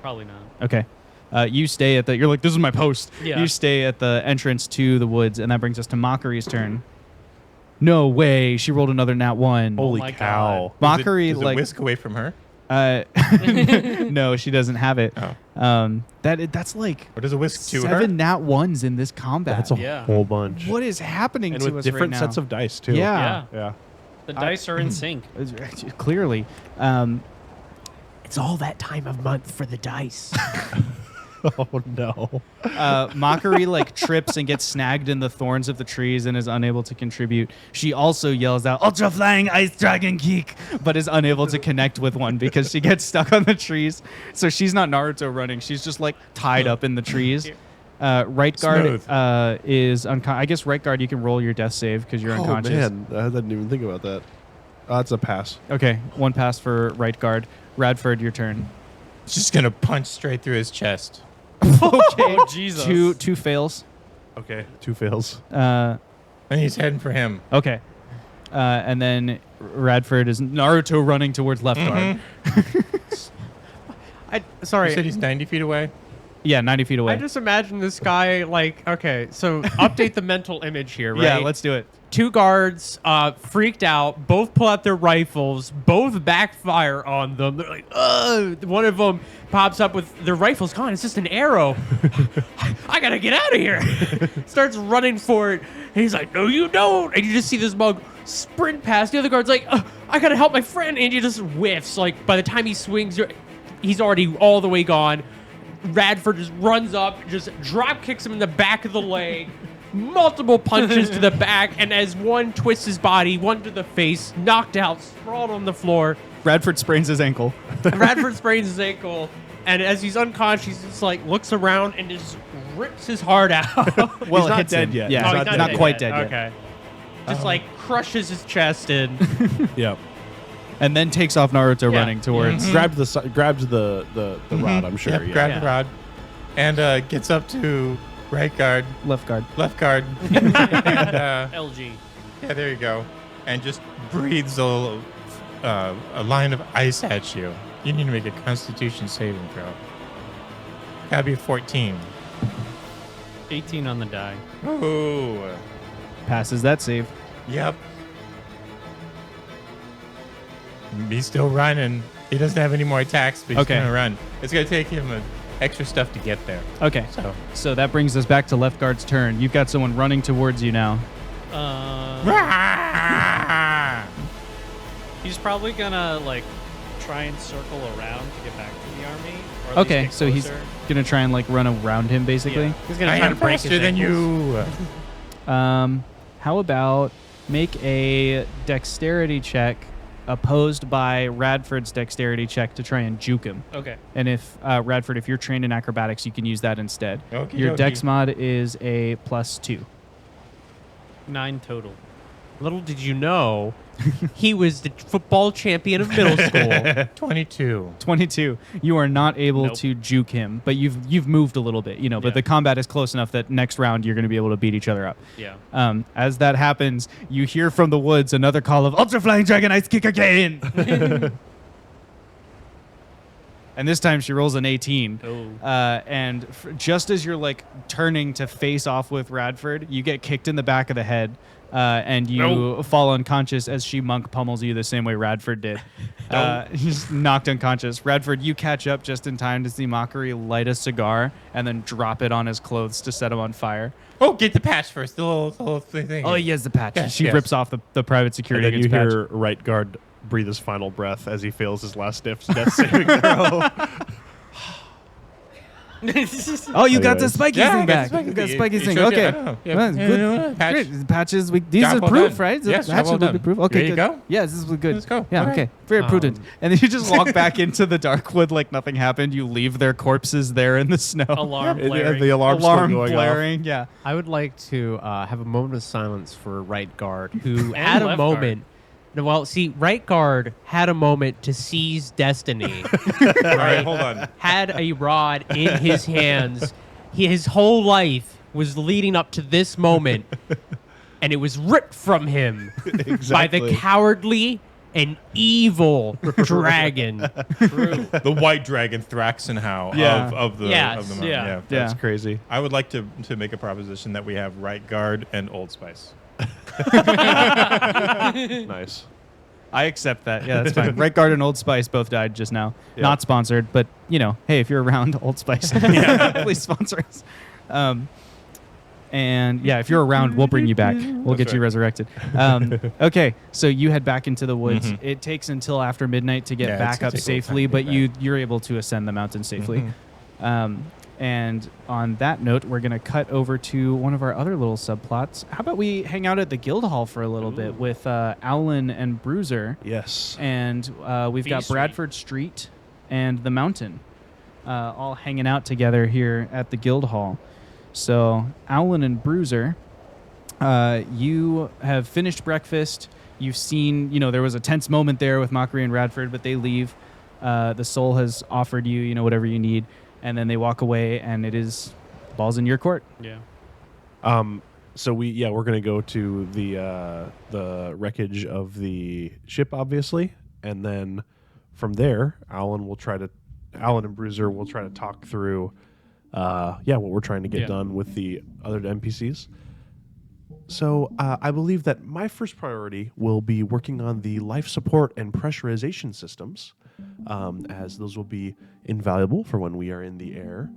Probably not. Okay. You stay at the. You're like, this is my post. Yeah. You stay at the entrance to the woods, and that brings us to Mockery's turn. No way! She rolled another nat 1. Holy my cow. Mockery Does it like whisk away from her? no, she doesn't have it. Oh. That's like Or does it whisk to 7 her? nat 1s in this combat. That's a Yeah. whole bunch. What is happening And to with us different right now? sets of dice too. Yeah. Yeah. The dice are in sync. Clearly. it's all that time of month for the dice. Oh no. Mockery like trips and gets snagged in the thorns of the trees and is unable to contribute. She also yells out, "Ultra Flying Ice Dragon Kick," but is unable to connect with one because she gets stuck on the trees. So she's not Naruto running. She's just like tied up in the trees. Right guard Smooth. is unconscious. I guess right guard, you can roll your death save because you're unconscious. Oh man, I didn't even think about that. That's a pass. Okay, 1 pass for right guard. Radford, your turn. Just gonna punch straight through his chest. Okay, Oh, Jesus. two fails. Okay. 2 fails. And he's heading for him. Okay. And then Radford is Naruto running towards left guard. You said he's 90 feet away? Yeah, 90 feet away. I just imagine this guy like, okay, so update the mental image here, right? Yeah, let's do it. 2 guards, freaked out, both pull out their rifles, both backfire on them. They're like, ugh. One of them pops up with their rifles gone. It's just an arrow. I gotta get out of here. Starts running for it. And he's like, no, you don't. And you just see this mug sprint past. The other guard's like, I gotta help my friend. And he just whiffs. Like, by the time he swings, he's already all the way gone. Radford just runs up, just drop kicks him in the back of the leg. Multiple punches to the back, and as one twists his body, one to the face, knocked out, sprawled on the floor. Radford sprains his ankle. Radford sprains his ankle, and as he's unconscious, he just like looks around and just rips his heart out. Well, He's it not hits dead him. yet. Yeah, Oh, he's he's not quite dead yet. Okay. Just like crushes his chest in. Yep. And then takes off Naruto Yeah. running towards. Grabs the rod. I'm sure. Yep, Yeah. grab Yeah. the rod. And gets up to right guard, Left guard. left guard. and, LG. yeah, there you go. And just breathes a line of ice at you. You need to make a Constitution saving throw. Gotta be a 14. 18 on the die. Ooh. Passes that save. Yep. He's still running. He doesn't have any more attacks, but he's Okay. gonna run. It's gonna take him extra stuff to get there. Okay. So that brings us back to left guard's turn. You've got someone running towards you now. He's probably gonna like try and circle around to get back to the army. Or at least Okay, get so he's closer. gonna try and like run around him basically. Yeah. He's gonna I try am to break faster his than ankles. you. How about make a dexterity check opposed by Radford's dexterity check to try and juke him. Okay. And if Radford, if you're trained in acrobatics, you can use that instead. Okie Your dokie. dex mod is a +2. 9 total. Little did you know, he was the football champion of middle school. 22. 22. You are not able Nope. to juke him, but you've moved a little bit, but Yeah. the combat is close enough that next round you're going to be able to beat each other up. Yeah. As that happens, you hear from the woods another call of Ultra Flying Dragon Ice Kick again. And this time she rolls an 18. Oh. And just as you're like turning to face off with Radford, you get kicked in the back of the head. And you fall unconscious as she monk pummels you the same way Radford did. Just knocked unconscious. Radford, you catch up just in time to see Mockery light a cigar and then drop it on his clothes to set him on fire. Oh, get the patch first. The little thing. Oh, he has the patch. Yes, She yes. rips off the private And security then you agent's patch. hear right guard breathe his final breath as he fails his last death saving throw. Oh, you got the Anyways. spiky Yeah, I thing got back. the spiky You got thing. spiky It thing. shows you- Okay. I don't know. Yeah. Well, Yeah, good. patch. Great. The patches. These Job are well proof, done. right? The Yes, job patches well will be done. proof. Okay, There you good. go. Yes, this was good. Let's go. Yeah. All Okay. right. Very prudent. And then you just walk back into the dark wood like nothing happened. You leave their corpses there in the snow. Alarm And blaring. the alarm's still Alarm going blaring. Yeah. I would like to have a moment of silence for right guard, who And had a left moment. Well, see, right guard had a moment to seize destiny. All right, hold on. Had a rod in his hands. His whole life was leading up to this moment, and it was ripped from him by the cowardly and evil dragon. The white dragon Thraxenhow Yeah. of the Yes. of the mountain. Yeah. Yeah. That's crazy. I would like to make a proposition that we have right guard and Old Spice. Nice. I accept that. Yeah, that's fine. Right Guard and Old Spice both died just now. Yeah. Not sponsored, but hey, if you're around, Old Spice, please sponsor us. And yeah, if you're around, we'll bring you back. We'll That's get you right. resurrected. Okay, so you head back into the woods. Mhm. It takes until after midnight to get Yeah, it's back gonna up take a little time safely, to but get back. you're able to ascend the mountain safely. Mhm. And on that note, we're going to cut over to one of our other little subplots. How about we hang out at the guild hall for a little bit with Owlin and Bruiser? Yes. And we've B got Street. Bradford Street and the mountain all hanging out together here at the guild hall. So, Owlin and Bruiser, you have finished breakfast. You've seen, there was a tense moment there with Mockery and Radford, but they leave. The soul has offered you, whatever you need. And then they walk away, and it is balls in your court. Yeah. So we're gonna go to the wreckage of the ship, obviously, and then from there, Alan and Bruiser will try to talk through what we're trying to get done with the other NPCs. So I believe that my first priority will be working on the life support and pressurization systems, as those will be invaluable for when we are in the air.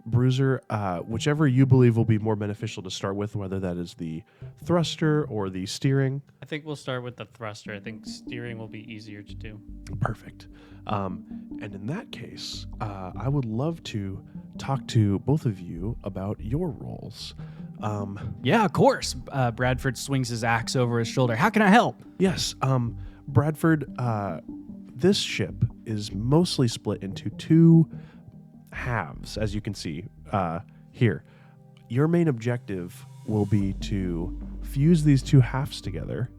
Bruiser, whichever you believe will be more beneficial to start with, whether that is the thruster or the steering. I think we'll start with the thruster. I think steering will be easier to do. Perfect. And in that case, I would love to talk to both of you about your roles. Yeah, of course. Bradford swings his axe over his shoulder. How can I help? Yes, Bradford, this ship is mostly split into two halves, as you can see here. Your main objective will be to fuse these two halves together,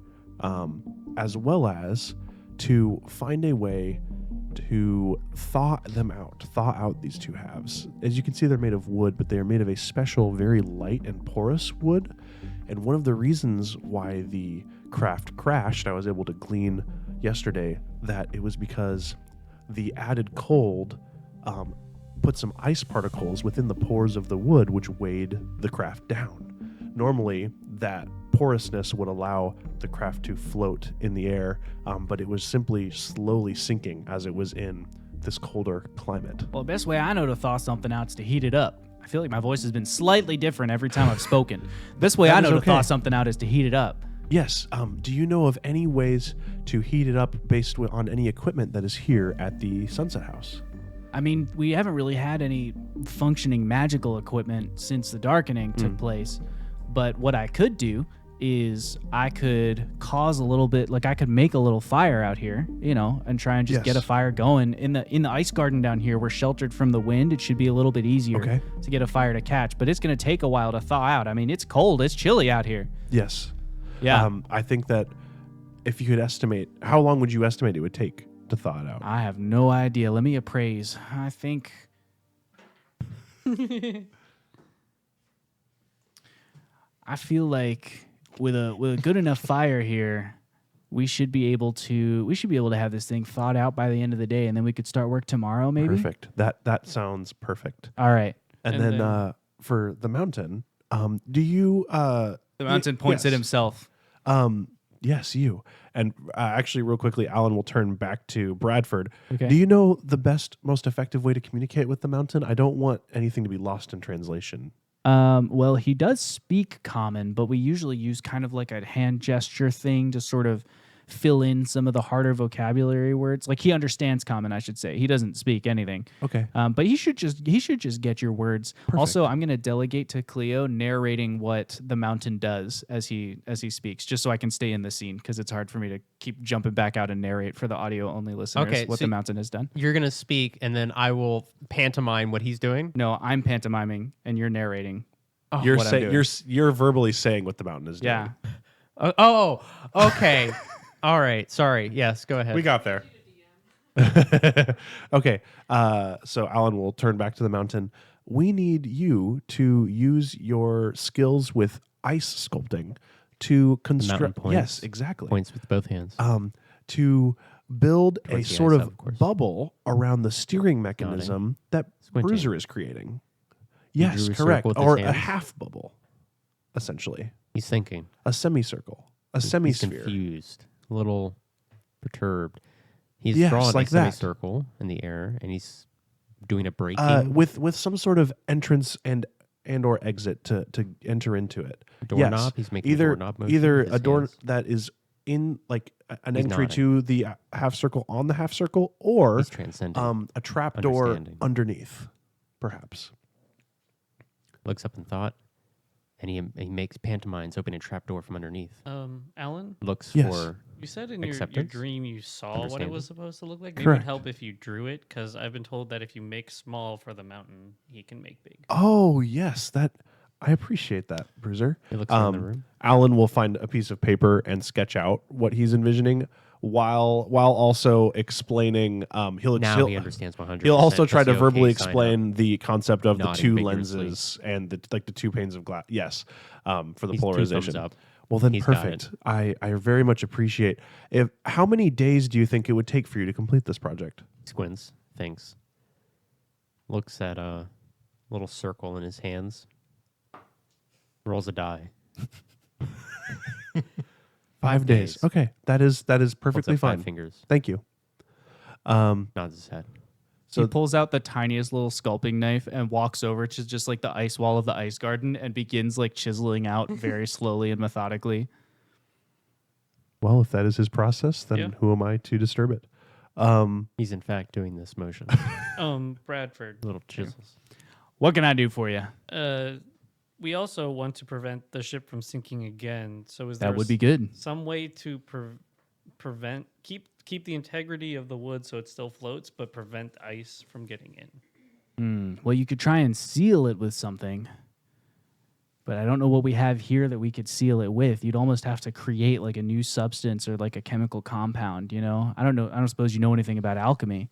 as well as to find a way to thaw out these two halves. As you can see, they're made of wood, but they are made of a special, very light and porous wood. And one of the reasons why the craft crashed, I was able to glean yesterday, that it was because the added cold put some ice particles within the pores of the wood, which weighed the craft down. Normally, that porousness would allow the craft to float in the air, but it was simply slowly sinking as it was in this colder climate. Well, the best way I know to thaw something out is to heat it up. I feel like my voice has been slightly different every time I've spoken. Best way I know to thaw something out is to heat it up. Yes. Do you know of any ways to heat it up based on any equipment that is here at the Sunset House? I mean, we haven't really had any functioning magical equipment since the darkening took place. But what I could do is I could cause a little bit, like I could make a little fire out here, and try and just get a fire going. In the ice garden down here, we're sheltered from the wind. It should be a little bit easier to get a fire to catch, but it's going to take a while to thaw out. I mean, it's cold. It's chilly out here. Yes. Yeah. I think that if you could estimate, how long would you estimate it would take to thaw it out? I have no idea. Let me appraise. I think... I feel like with a good enough fire here, we should be able to have this thing thawed out by the end of the day, and then we could start work tomorrow, maybe. Perfect. That sounds perfect. All right. And then for the mountain, do you? The mountain points at himself. Yes, you. And actually, real quickly, Alan will turn back to Bradford. Okay. Do you know the best, most effective way to communicate with the mountain? I don't want anything to be lost in translation. Well, he does speak common, but we usually use kind of like a hand gesture thing to sort of fill in some of the harder vocabulary words. Like he understands common, I should say. He doesn't speak anything. Okay. But he should just get your words. Perfect. Also, I'm going to delegate to Cleo narrating what the mountain does as he speaks, just so I can stay in the scene, because it's hard for me to keep jumping back out and narrate for the audio only listeners what so the mountain has done. You're going to speak, and then I will pantomime what he's doing? No, I'm pantomiming and you're narrating. You're what I'm saying doing. you're verbally saying what the mountain is doing. Yeah. Okay. All right. Sorry. Yes, go ahead. We got there. Okay. So Alan will turn back to the mountain. We need you to use your skills with ice sculpting to construct. points. Yes, exactly. Points with both hands. To build a Towards the sort ice, of of course. bubble around the steering mechanism that Squinting. Bruiser is creating. He Yes, drew a correct. circle with his Or a hands. half bubble, essentially. He's thinking. A semicircle. A He's semisphere. confused. A little perturbed. He's Yes, drawn like a that. semicircle in the air, and he's doing a breaking. With some sort of entrance and or exit to enter into it. Doorknob? Yes. He's making either doorknob motion either with his a door hands. that is in like an He's entry nodding. to the half circle on the half circle, or He's transcending. a trap door Understanding. underneath, perhaps. Looks up in thought, and he makes pantomimes open a trap door from underneath. Alan, Looks Yes. for you said in your Acceptance? dream you saw what it Understanding? was supposed to look like. Maybe it Correct. would help if you drew it, because I've been told that if you make small for the mountain, he can make big. Oh yes, that I appreciate that, Bruiser. He looks around the room. Alan will find a piece of paper and sketch out what he's envisioning, while also explaining. Now he understands 100%. He'll also try to Jesse, verbally okay, sign explain the concept of the Nodding two vigorously. lenses and the two panes of glass. Yes, for the He's 2 thumbs polarization. up. Well, then He's got perfect. I very much appreciate. How many days do you think it would take for you to complete this project? Squints, thinks. looks at a little circle in his hands, rolls a die. 5 days. days. Okay, that is Holds perfectly up 5 fine. fingers. Thank you. Nods his head. So So he pulls out the tiniest little sculpting knife and walks over to just like the ice wall of the ice garden and begins like chiseling out very slowly and methodically. well, if that is his process, then Yeah. who am I to disturb it? He's in fact doing this motion. Bradford. Little chisels. What can I do for you? We also want to prevent the ship from sinking again. So is That there would be good. some way to prevent keep the integrity of the wood so it still floats, but prevent ice from getting in? Well, you could try and seal it with something, but I don't know what we have here that we could seal it with. You'd almost have to create like a new substance or like a chemical compound, you know? I don't know. I don't suppose you know anything about alchemy.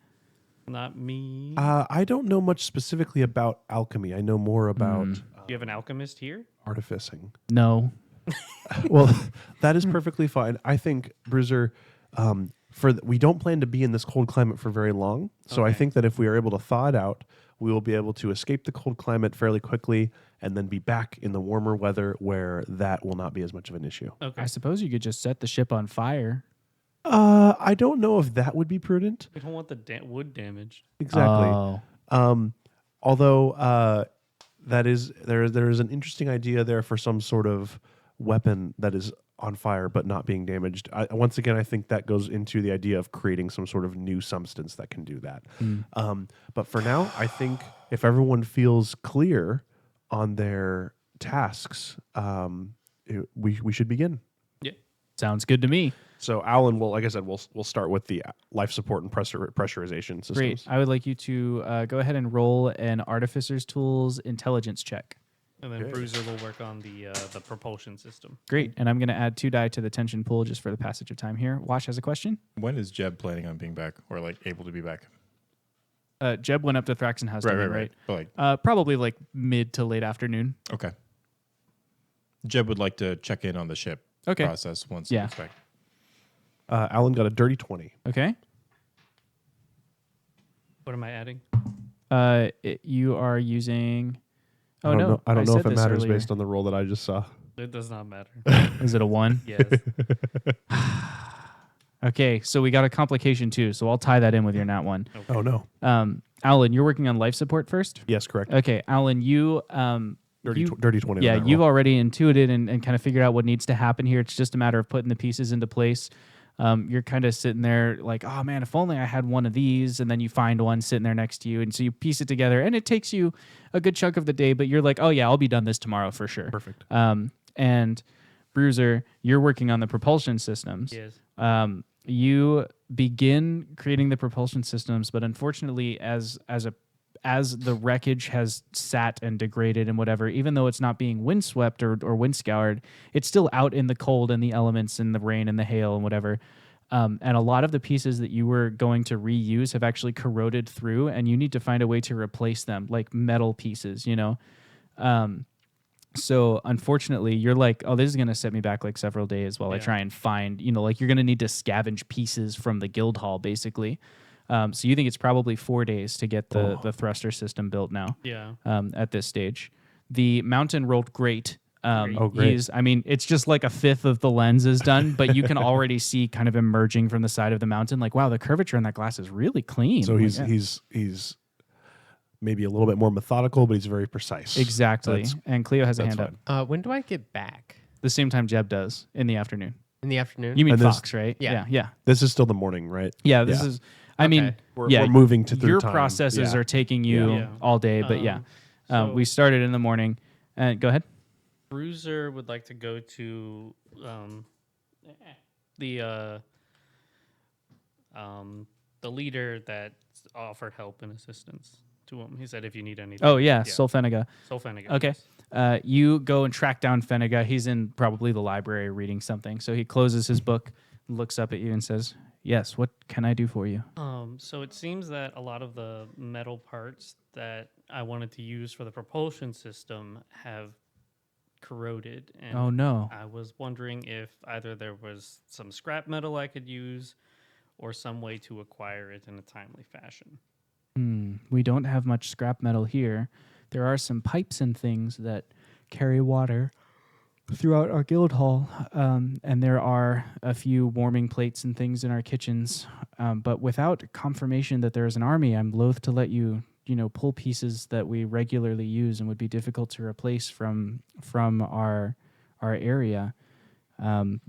Not me. I don't know much specifically about alchemy. I know more about You have an alchemist here? artificing. No. Well, that is perfectly fine. I think, Bruiser, we don't plan to be in this cold climate for very long. So I Okay. think that if we are able to thaw it out, we will be able to escape the cold climate fairly quickly and then be back in the warmer weather where that will not be as much of an issue. Okay. I suppose you could just set the ship on fire. I don't know if that would be prudent. We don't want the wood damaged. Exactly. Oh. Although there is an interesting idea there for some sort of weapon that is on fire but not being damaged. Once again, I think that goes into the idea of creating some sort of new substance that can do that. But for now, I think if everyone feels clear on their tasks, we should begin. Yeah. Sounds good to me. So Alan will, like I said, we'll start with the life support and pressurization systems. Great. I would like you to go ahead and roll an Artificer's Tools intelligence check. And then Bruiser will work on the propulsion system. Great. And I'm going to add 2 die to the tension pool just for the passage of time here. Wash has a question. When is Jeb planning on being back or like able to be back? Jeb went up to Thraxon House, right? But like, Probably like mid to late afternoon. okay. Jeb would like to check in on the ship process once Yeah. he's back. Alan got a dirty 20. Okay. What am I adding? You are using. Oh I don't no! know, I don't know said if it this matters earlier. based on the roll that I just saw. It does not matter. Is it a 1? Yes. Okay, so we got a complication too. So I'll tie that in with your nat 1. Oh no. Alan, you're working on life support first. Yes, correct. Okay, Alan, you Dirty 20. yeah, on that you've roll. already intuited and kind of figured out what needs to happen here. It's just a matter of putting the pieces into place. You're kind of sitting there like, oh man, if only I had one of these. And then you find one sitting there next to you. And so you piece it together and it takes you a good chunk of the day, but you're like, oh yeah, I'll be done this tomorrow for sure. Perfect. And Bruiser, you're working on the propulsion systems. Yes. You begin creating the propulsion systems, but unfortunately, as the wreckage has sat and degraded and whatever, even though it's not being windswept or windscoured, it's still out in the cold and the elements and the rain and the hail and whatever. And a lot of the pieces that you were going to reuse have actually corroded through, and you need to find a way to replace them, like metal pieces, you know? So unfortunately, you're like, oh, this is going to set me back like several days while I try and find, you know, like you're going to need to scavenge pieces from the guild hall, basically. So you think it's probably 4 days to get the thruster system built now. Yeah. At this stage, the mountain rolled great. Great. It's just like a fifth of the lens is done, but you can already see kind of emerging from the side of the mountain, like, wow, the curvature in that glass is really clean. So Like, he's maybe a little bit more methodical, but he's very precise. exactly. And Cleo has a hand up. When do I get back? The same time Jeb does in the afternoon. In the afternoon? You mean And this- Fox, right? Yeah. Yeah. This is still the morning, right? Yeah, this Yeah. is. I mean, We're moving to third your time. processes Yeah. are taking you Yeah. all day, but so- we started in the morning. Go ahead. Bruiser would like to go to the leader that offered help and assistance to him. He said if you need anything. Oh yeah, Solfeniga. Solfeniga. Okay. You go and track down Feniga. He's in probably the library reading something. So he closes his book, looks up at you, and says, "Yes, what can I do for you?" So it seems that a lot of the metal parts that I wanted to use for the propulsion system have corroded. And Oh no. I was wondering if either there was some scrap metal I could use or some way to acquire it in a timely fashion. We don't have much scrap metal here. There are some pipes and things that carry water throughout our guild hall, and there are a few warming plates and things in our kitchens. But without confirmation that there is an army, I'm loath to let you, pull pieces that we regularly use and would be difficult to replace from our area.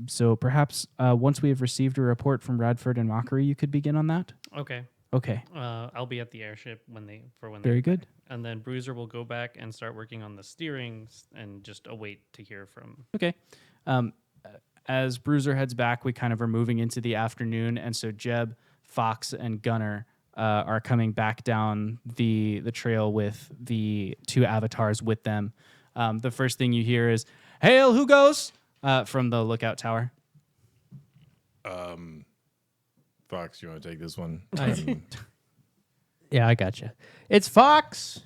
So perhaps once we have received a report from Radford and Mockery, you could begin on that. Okay. Okay. I'll be at the airship when they Very good. and then Bruiser will go back and start working on the steerings and just await to hear from. Okay. As Bruiser heads back, we kind of are moving into the afternoon, and so Jeb, Fox, and Gunner are coming back down the trail with the 2 avatars with them. The first thing you hear is, "Hail, who goes?" From the lookout tower. Fox, you want to take this one? Yeah, I gotcha. It's Fox.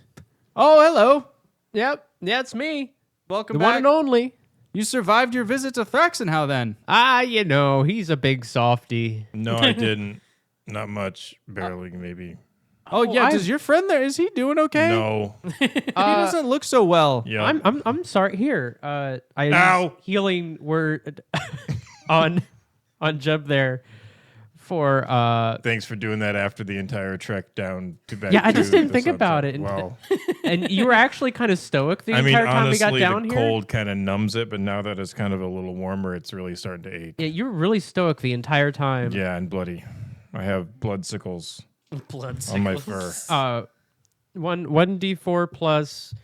Oh, hello. Yep. Yeah, it's me. Welcome The back. one and only. You survived your visit to Thraxenhow then. He's a big softy. No, I didn't. Not much. Barely, maybe. Oh, yeah. I've- Does your friend there, is he doing okay? No. He doesn't look so well. Yeah. I'm sorry. Here, I Ow. use healing word on Jeb there for Thanks for doing that after the entire trek down to back. Yeah, I just to didn't the think sunset. about it. Wow. and you were actually kind of stoic the I mean, entire time we honestly, got down the here. cold kind of numbs it, but now that it's kind of a little warmer, it's really starting to ache. Yeah, you were really stoic the entire time. Yeah, and bloody. I have blood sickles Blood on my sickles. fur. 1d4 plus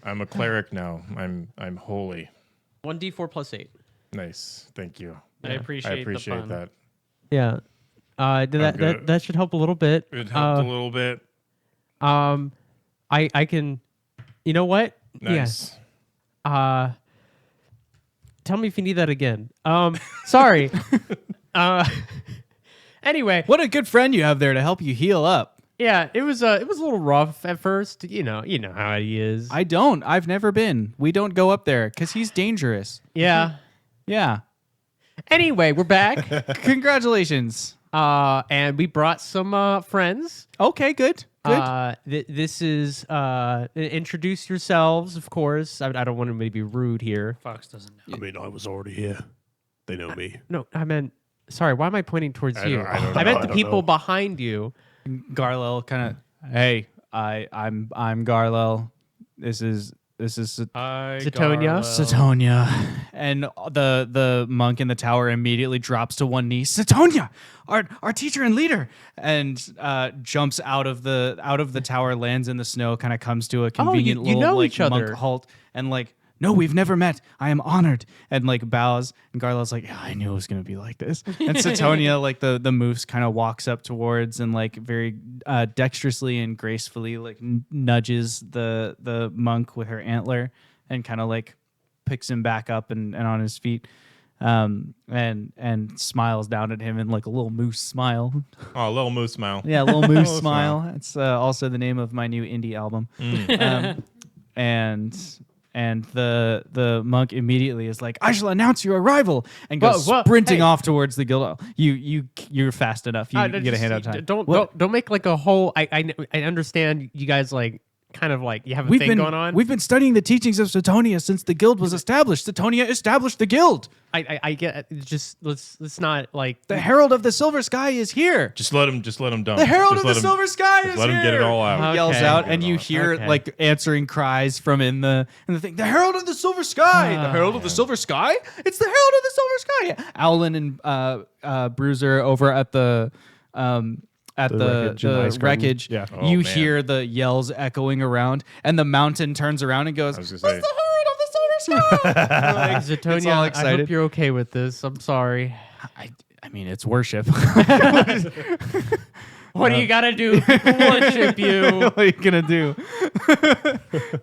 I'm a cleric now. I'm holy. 1d4 plus 8. Nice. Thank you. I appreciate I the pun. that. Yeah. good. That should help a little bit. It helped a little bit. I can. You know what? Nice. Yeah. Tell me if you need that again. Sorry. Anyway, What a good friend you have there to help you heal up. yeah, it was a little rough at first. You know how he is. I don't. I've never been. We don't go up there because he's dangerous. Yeah. Yeah. Anyway, we're back. Congratulations. And we brought some friends. Okay, good. Good. This is introduce yourselves, of course. I don't want to be rude here. Fox doesn't know. I mean, I was already here. They know me. No, I meant. Sorry, why am I pointing towards you? I don't I know. meant the people behind you. Garlel kind of, hey, I'm Garlel. This is Zetonia? Setonia. And the monk in the tower immediately drops to one knee. Setonia, our teacher and leader, and jumps out of the tower, lands in the snow, kind of comes to a convenient you little know like each other. monk halt, and like, no, we've never met. I am honored, and like bows. And Garlel's like, yeah, I knew it was gonna be like this. And Setonia, like the moose, kind of walks up towards and like very dexterously and gracefully like nudges the monk with her antler, and kind of like picks him back up and on his feet, and smiles down at him in like a little moose smile. Oh, little moose smile. Yeah, a little moose Little smile. It's also the name of my new indie album. And the monk immediately is like, I shall announce your arrival, and goes Whoa, sprinting hey. off towards the guild. You're fast enough. You get a handout time. Don't make like a whole. I understand you guys like kind of like you have a thing going on. We've been studying the teachings of Setonia since the guild was established. Setonia established the guild. I get it. Just let's not like The Herald of the Silver Sky is here. Just let him dump. The Herald Just of let the him- Silver Sky is Let here. him get it all out. Okay. Yells out, Get and it you all. hear Okay. like answering cries from in the thing. The Herald of the Silver Sky. The Herald of the Silver Sky. It's the Herald of the Silver Sky. Owlin and Bruiser over at the wreckage and ice cream. wreckage. Yeah. Oh, You man. hear the yells echoing around, and the mountain turns around and goes, I was "It's gonna the say. Herald of the Silver Sky." Like, Zetonia. it's all I excited. hope you're okay with this. I'm sorry. I mean, it's worship. What do you gotta do? Worship you. What are you gonna do?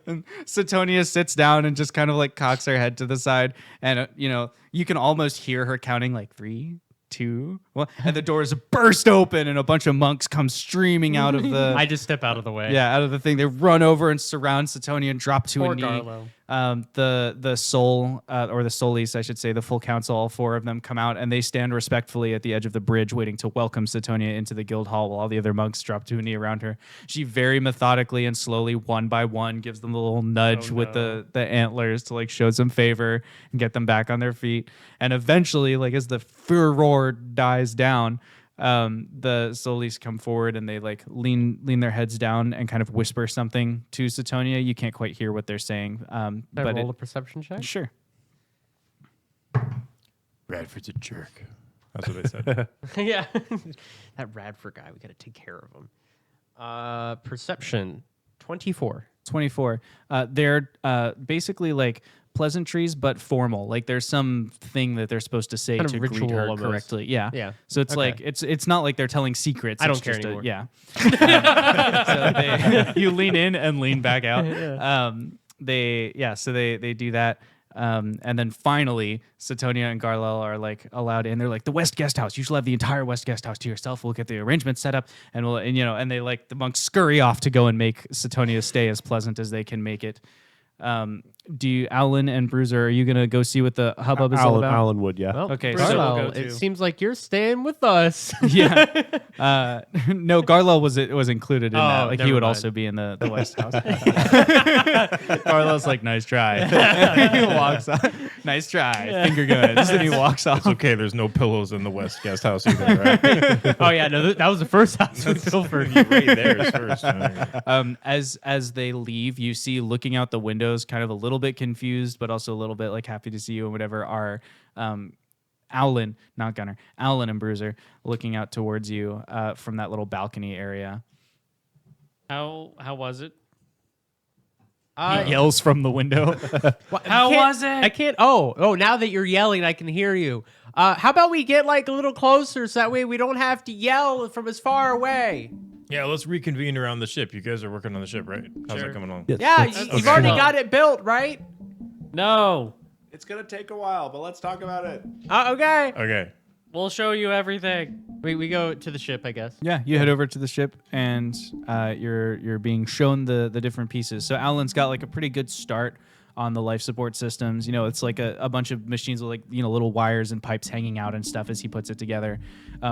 And Setonia sits down and just kind of like cocks her head to the side, and you can almost hear her counting like 3, 2, 1, and the doors burst open, and a bunch of monks come streaming out of the I just step out of the way. out of the thing. They run over and surround Setonia and drop to Poor a knee. Garlo. The soul or the soulies, I should say, the full council, all 4 of them come out and they stand respectfully at the edge of the bridge, waiting to welcome Satonia into the guild hall while all the other monks drop to a knee around her. She very methodically and slowly, one by one, gives them a little nudge with the antlers to like show some favor and get them back on their feet. And eventually, like as the furor dies down, the soulies come forward and they like lean their heads down and kind of whisper something to Satonia. You can't quite hear what they're saying. But roll a perception check. Sure. Radford's a jerk. That's what I said. Yeah, that Radford guy. We got to take care of him. Perception 24. 24. They're basically like pleasantries, but formal. Like there's some thing that they're supposed to say Kind of to greet ritual her almost. correctly. Yeah. Yeah. So it's Okay. like it's not like they're telling secrets. I It's don't care just anymore. So you lean in and lean back out. So they do that. And then finally, Satonia and Garlel are like allowed in. They're like, the West Guest House. You shall have the entire West Guest House to yourself. We'll get the arrangements set up, and they like the monks scurry off to go and make Satonia's stay as pleasant as they can make it. Do you, Alan and Bruiser, are you gonna go see what the hubbub is all about? Alan would, yeah. Well, Okay, so Carlisle, we'll go it too. seems like you're staying with us. Yeah. No, Garlel was included in that. Like he never would mind. also be in the West House. Garlel's like, nice try. He walks off. Nice try. Finger guns. And he walks off. It's okay. There's no pillows in the West Guest House either, right? Oh yeah, no, that was the first house we pilfered. Right there's first. As they leave, you see looking out the windows, kind of a little bit confused, but also a little bit like happy to see you and whatever, are Alan, not Gunner, Alan and Bruiser looking out towards you from that little balcony area. How was it? He yells from the window. How was it? I can't. Oh! Now that you're yelling, I can hear you. How about we get like a little closer so that way we don't have to yell from as far away? Yeah, let's reconvene around the ship. You guys are working on the ship, right? How's Sure. that coming along? Yes, Yeah, that's- you've okay. already Well- got it built, right? No. It's gonna take a while, but let's talk about it. Okay. Okay. We'll show you everything. We go to the ship, I guess. Yeah, you head over to the ship and you're being shown the different pieces. So Alan's got like a pretty good start on the life support systems. You know, it's like a bunch of machines with like, you know, little wires and pipes hanging out and stuff as he puts it together.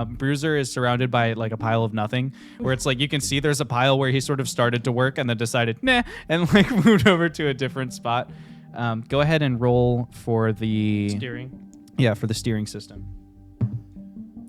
Bruiser is surrounded by like a pile of nothing, where it's like you can see there's a pile where he sort of started to work and then decided nah and like moved over to a different spot. Go ahead and roll for the Steering. for the steering system.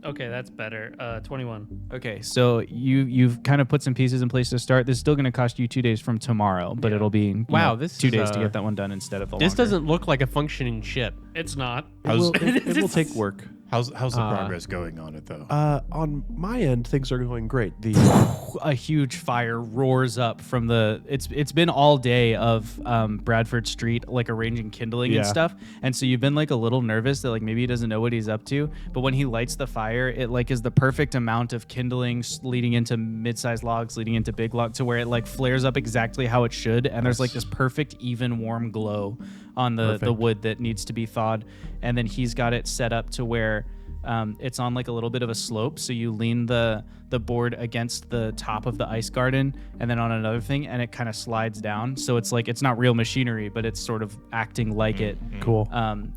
Okay, that's better. 21. Okay, so you've kind of put some pieces in place to start. This is still going to cost you 2 days from tomorrow, but it'll be This 2 is, days to get that one done instead of the This longer. doesn't look like a functioning ship. It's not. It will take work. How's the progress going on it though? On my end, things are going great. The A huge fire roars up from the. It's been all day of Bradford Street like arranging kindling and Yeah. stuff, and so you've been like a little nervous that like maybe he doesn't know what he's up to. But when he lights the fire, it like is the perfect amount of kindling leading into mid-sized logs, leading into big logs, to where it like flares up exactly how it should, and there's like this perfect even warm glow on the wood that needs to be thawed, and then he's got it set up to where it's on like a little bit of a slope, so you lean the board against the top of the ice garden and then on another thing, and it kind of slides down, so it's like it's not real machinery, but it's sort of acting like it cool.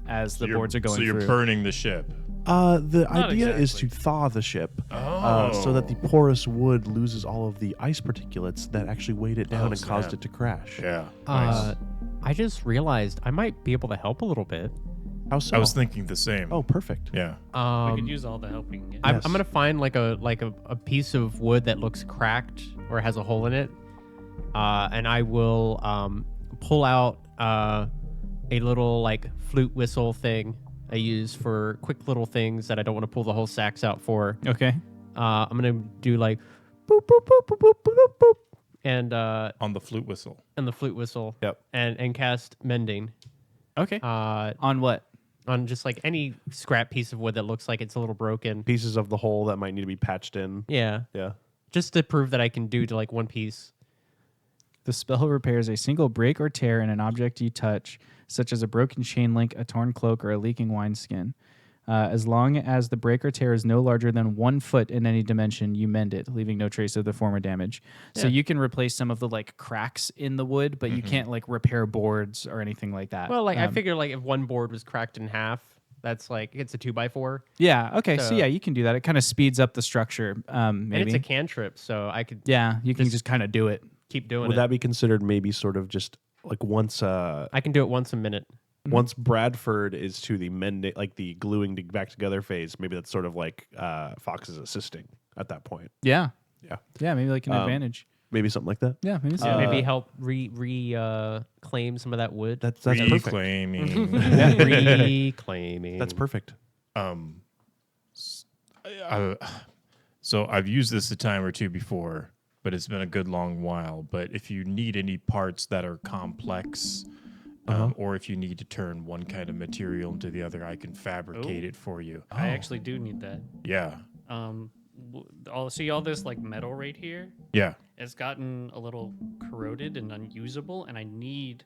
as the boards are going So you're through. burning the ship. The Not idea is to exactly. thaw the ship Oh. so that the porous wood loses all of the ice particulates that actually weighed it down and caused snap. it to crash. Yeah. Nice. I just realized I might be able to help a little bit. How so? I was thinking the same. Oh, perfect. Yeah. We could use all the help we can get. Yes. I'm gonna find like a piece of wood that looks cracked or has a hole in it, and I will pull out a little like flute whistle thing I use for quick little things that I don't want to pull the whole sax out for. Okay. I'm gonna do like boop boop boop boop boop boop boop, and On the flute whistle. the flute whistle. Yep. And cast mending. Okay. On On what? just like any scrap piece of wood that looks like it's a little broken. Pieces of the hole that might need to be patched in. Yeah. Yeah. Just to prove that I can do to like one piece. The spell repairs a single break or tear in an object you touch, such as a broken chain link, a torn cloak, or a leaking wineskin. As long as the break or tear is no larger than 1 foot in any dimension, you mend it, leaving no trace of the former damage. So you can replace some of the like cracks in the wood, but you can't like repair boards or anything like that. Well, like I figure like if one board was cracked in half, that's like it's a 2x4. Yeah. Okay. So, So- yeah, you can do that. It kind of speeds up the structure. Maybe. And it's a cantrip, so I could Yeah, you can just kind of do it. keep doing Would it. that be considered maybe sort of just like once I can do it once a minute. once Bradford is to the mending, like the gluing back together phase, maybe that's sort of like Fox is assisting at that point. Yeah. Yeah, Yeah. Maybe like an advantage. maybe something like that. Yeah. Maybe so. Maybe help claim some of that wood. That's perfect. Reclaiming. Reclaiming. That's perfect. So I've used this a time or two before, but it's been a good long while. But if you need any parts that are complex, or if you need to turn one kind of material into the other, I can fabricate it for you. I actually do need that. Yeah. See all this like metal right here? Yeah. It's gotten a little corroded and unusable, and I need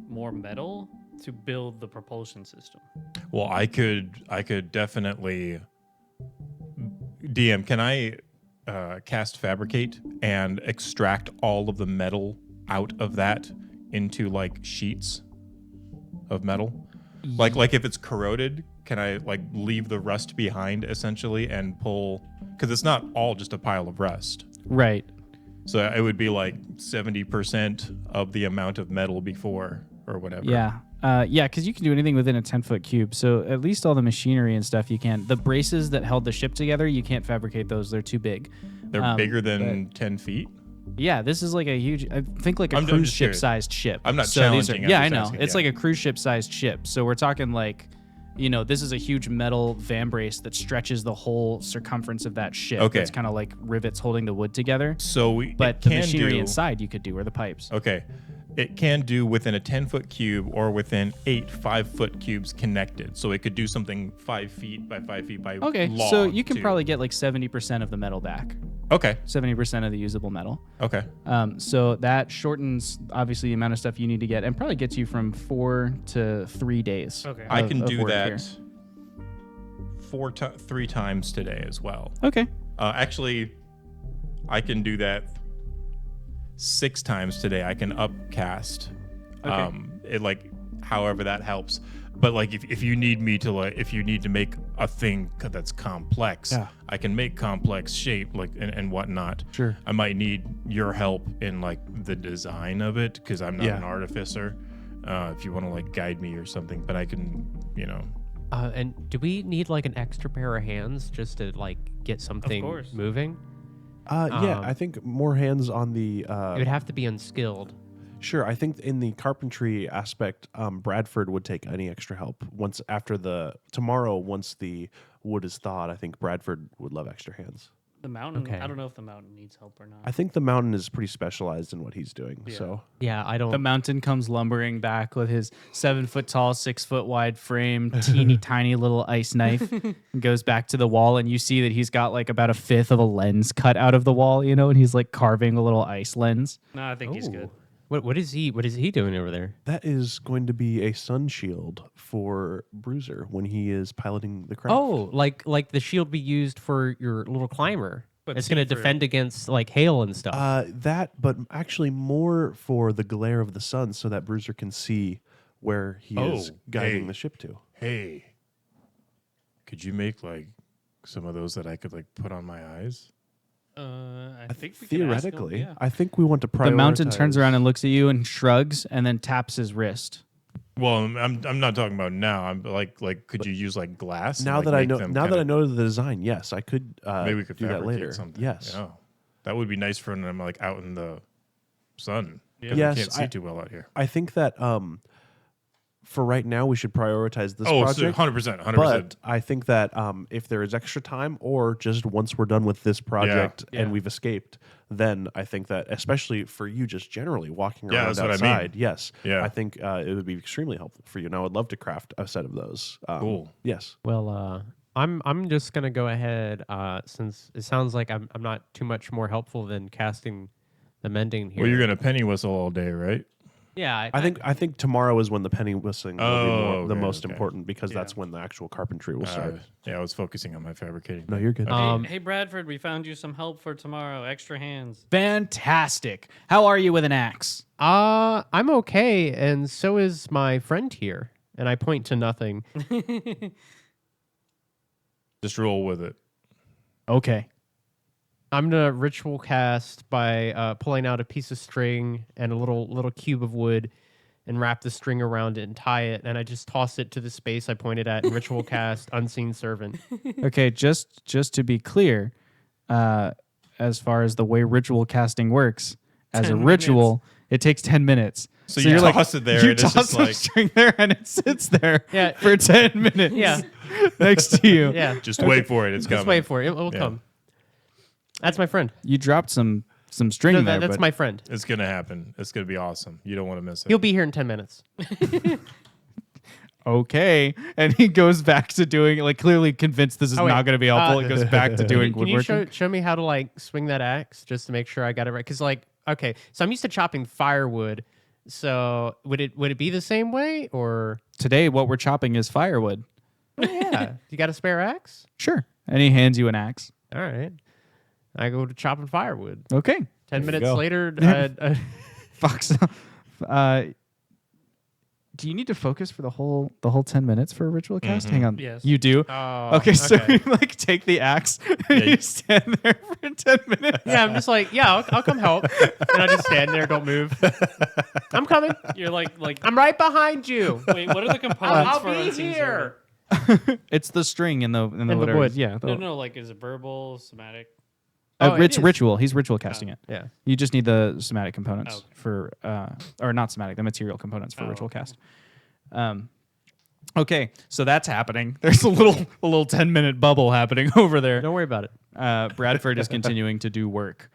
more metal to build the propulsion system. Well, I could definitely DM. Can I cast fabricate and extract all of the metal out of that into like sheets of metal? Like if it's corroded, can I like leave the rust behind essentially and pull? Because it's not all just a pile of rust. Right. So it would be like 70% of the amount of metal before or whatever. Yeah. Yeah, because you can do anything within a 10-foot cube. So at least all the machinery and stuff you can. The braces that held the ship together, you can't fabricate those. They're too big. They're bigger than 10 feet. Yeah, this is like a huge. I think like a I'm cruise just ship curious. sized ship. I'm not So these challenging, Are, I'm yeah, I just know. asking, It's yeah. like a cruise ship sized ship. So we're talking like, this is a huge metal van brace that stretches the whole circumference of that ship. Okay. It's kind of like rivets holding the wood together. So But it the can machinery do, inside you could do, or the pipes. Okay. It can do within a 10-foot cube or within 8 5-foot cubes connected. So it could do something 5 feet by 5 feet by Okay, long, so you can too. probably get like 70% of the metal back. Okay. 70% of the usable metal. Okay. So that shortens obviously the amount of stuff you need to get, and probably gets you from 4 to 3 days. Okay. I can of do work that here. 3 times today as well. Okay. Actually, I can do that 6 times today. I can upcast. Okay. It like however that helps. But like if you need me to if you need to make a thing that's complex, Yeah. I can make complex shape like and whatnot. Sure. I might need your help in like the design of it because I'm not Yeah. an artificer. If you want to like guide me or something, but I can, And do we need like an extra pair of hands just to like get something course. moving? Yeah, I think more hands on the. It would have to be unskilled. Sure, I think in the carpentry aspect, Bradford would take any extra help. Once the wood is thawed, I think Bradford would love extra hands. The mountain. Okay. I don't know if the mountain needs help or not. I think the mountain is pretty specialized in what he's doing. Yeah. So Yeah, I don't. The mountain comes lumbering back with his 7 foot tall, 6 foot wide frame, teeny tiny little ice knife, and goes back to the wall. And you see that he's got like about a fifth of a lens cut out of the wall, and he's like carving a little ice lens. No, I think he's good. What is he doing over there? that is going to be a sun shield for Bruiser when he is piloting the craft. Oh, like the shield we used for your little climber. But It's going to see, for- defend against like hail and stuff. But actually more for the glare of the sun so that Bruiser can see where he is guiding hey. the ship to. hey, could you make like some of those that I could like put on my eyes? I think we can ask him, Theoretically, yeah. I think we want to prioritize. The mountain turns around and looks at you and shrugs, and then taps his wrist. Well, I'm not talking about now. I'm like could you use like glass? and, Now like, that I make know, them now that I kinda- know the design, yes, I could. maybe we could do that fabricate later. something. Yes. Yeah. That would be nice for when I'm like out in the sun. 'Cause Yes, I can't see I- too well out here. I think that for right now we should prioritize this Oh, project. 100%, 100%. But I think that if there is extra time, or just once we're done with this project Yeah. and we've escaped, then I think that, especially for you, just generally walking Yeah, around that's what I outside, mean. yes, Yeah. I think it would be extremely helpful for you. And I would love to craft a set of those. Cool. Yes. Well, I'm just gonna go ahead since it sounds like I'm not too much more helpful than casting the mending here. Well, you're gonna penny whistle all day, right? Yeah, I think tomorrow is when the penny whistling will be Oh, the okay, most okay. important because Yeah. that's when the actual carpentry will start. Yeah, I was focusing on my fabricating. No, you're good. Hey, Bradford, we found you some help for tomorrow. Extra hands. Fantastic. How are you with an axe? I'm okay, and so is my friend here. And I point to nothing. Just roll with it. Okay. I'm gonna ritual cast by pulling out a piece of string and a little cube of wood, and wrap the string around it and tie it. And I just toss it to the space I pointed at and ritual cast Unseen Servant. Okay, just to be clear, as far as the way ritual casting works, as a 10 ritual, it takes 10 minutes. So you toss it there, You and it's toss just the like string there, and it sits there Yeah. for 10 minutes. Yeah. next to you. Yeah, just wait for it. It's coming. just wait for it. It will Yeah. come. That's my friend. You dropped some string No, there. that's but my friend. It's gonna happen. It's gonna be awesome. You don't want to miss it. He'll be here in 10 minutes. okay. And he goes back to doing like clearly convinced this is Oh, wait. not going to be helpful. He goes back to doing Can you woodworking. show me how to like swing that axe just to make sure I got it right? Because like, okay, so I'm used to chopping firewood. So would it be the same way or? Today, what we're chopping is firewood. Oh, yeah. You got a spare axe? Sure. And he hands you an axe. All right. I go to chopping firewood. Okay. 10 minutes go. later, Fox. Do you need to focus for the whole 10 minutes for a ritual cast? Hang on. Yes. You do? Oh, okay, so okay. you like take the axe and Yeah, you you- stand there for 10 minutes. yeah, I'm just like, yeah, I'll come help. And I just stand there, don't move. I'm coming. You're like I'm right behind you. wait, what are the components I'll for be Unseen here. Servant? It's the string in the In the whatever. wood, yeah. No, like is it verbal, somatic? Oh, it is. Ritual. He's ritual casting it. Yeah. You just need the somatic components Okay. for, or not somatic, the material components for Oh, ritual okay. cast. Okay, so that's happening. There's a little 10-minute bubble happening over there. Don't worry about it. Bradford is continuing to do work.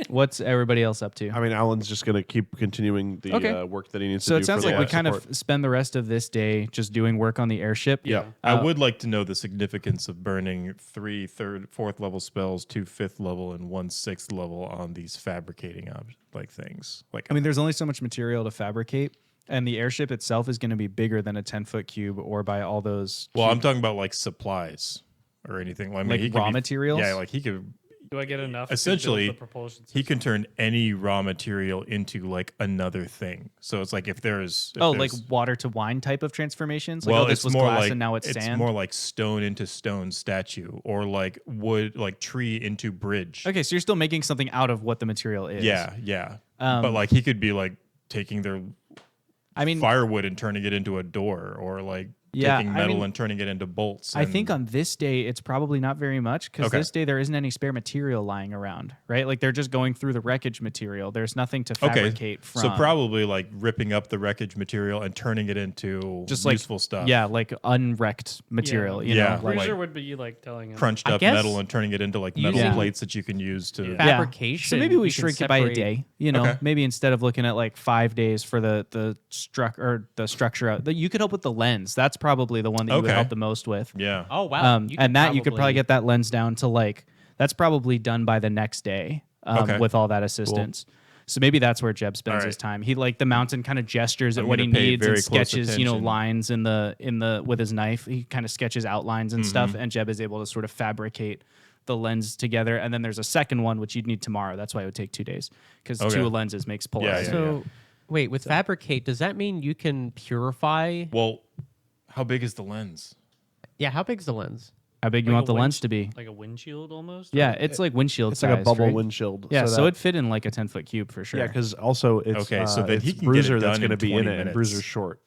What's everybody else up to? I mean, Alan's just going to keep continuing the Okay. work that he needs So to it do. sounds for like the we life kind support. of spend the rest of this day just doing work on the airship. Yeah. I would like to know the significance of burning 3 4th level spells, 2 5th level, and 1 6th level on these fabricating things. Like, I mean, there's only so much material to fabricate, and the airship itself is going to be bigger than a 10-foot cube or by all those. well, I'm talking about like supplies or anything. I mean, Like he could raw be- materials? Yeah, like he could. Do I get enough? Essentially, to build the propulsion He system? can turn any raw material into like another thing. So it's like if there's like water to wine type of transformations. Like, well, oh, this it's was more glass like and now it's sand. more like stone into stone statue, or like wood, like tree into bridge. Okay, so you're still making something out of what the material is. Yeah, yeah. But like he could be like taking their I mean, firewood and turning it into a door, or like Yeah, taking I metal mean, and turning it into bolts. I and- think on this day it's probably not very much because Okay. this day there isn't any spare material lying around, right? Like they're just going through the wreckage material. There's nothing to fabricate from. So probably like ripping up the wreckage material and turning it into just like useful stuff. Yeah, like unwrecked material. You Yeah. know, like, Bruiser would be like telling him. crunched I up guess metal and turning it into like metal using- plates that you can use to. Yeah. Fabrication. So maybe we you can shrink it by a separate- day. You know, Okay. maybe instead of looking at like 5 days for the structure, you could help with the lens. That's probably the one that you would Okay. help the most with. Yeah. Oh, wow. And that you could probably get that lens down to like that's probably done by the next day Okay. with all that assistance. So maybe that's where Jeb spends All his right. time. He like the mountain kind of gestures at I'm what he gonna pay needs very and close sketches, attention. lines in the with his knife. He kind of sketches outlines and Mm-hmm. stuff, and Jeb is able to sort of fabricate the lens together. And then there's a second one which you'd need tomorrow. That's why it would take 2 days because Okay. 2 lenses makes Yeah, polarizing. So, wait, with fabricate, does that mean you can purify? Well, how big is the lens? Yeah, how big's the lens? How big you Like want a the wind- less to be? like a windshield almost. Yeah, it's like windshield It's like a size, bubble right? windshield. Yeah, so that- it'd fit in like a 10-foot cube for sure. Yeah, because also it's Okay, so then it's he can get it Bruiser that's done going to in be in 20 it, and minutes. Bruiser's short.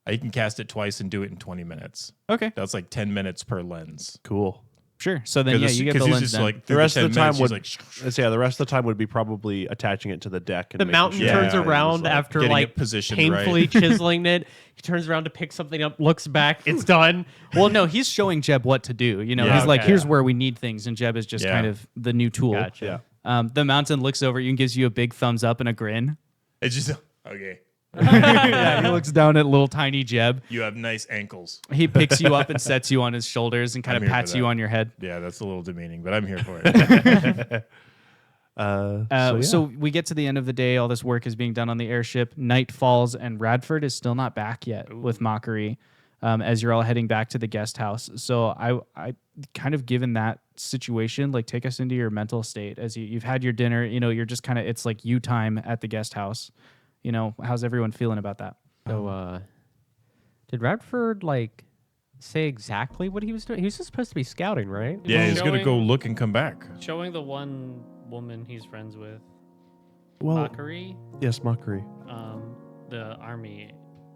I can cast it twice and do it in 20 minutes. Okay, That's like 10 minutes per lens. Cool. sure. So then, yeah, you get the he's lens just done. like The rest of the time would, like the rest of the time would be probably attaching it to the deck. And The making mountain sure Yeah, turns it was, around like- after getting like it positioned painfully right. chiseling it. He turns around to pick something up, looks back, it's done. Well, no, he's showing Jeb what to do. You know, Yeah, he's like, okay. here's where we need things, and Jeb is just Yeah. kind of the new tool. Gotcha. The mountain looks over you and gives you a big thumbs up and a grin. It's just okay. Yeah, he looks down at little tiny Jeb. You have nice ankles. He picks you up and sets you on his shoulders and kind I'm of here for pats you that. on your head. Yeah, that's a little demeaning, but I'm here for it. So we get to the end of the day. All this work is being done on the airship. Night falls, and Radford is still not back yet with Mockery. As you're all heading back to the guest house. So I kind of given that situation, like take us into your mental state as you've had your dinner. You're just kind of it's like you time at the guest house. How's everyone feeling about that? So, did Radford say exactly what he was doing? He was just supposed to be scouting, right? Yeah, he's gonna Showing- go look and come back. Showing the one woman he's friends with, Well, Mockery, yes, Mockery. the army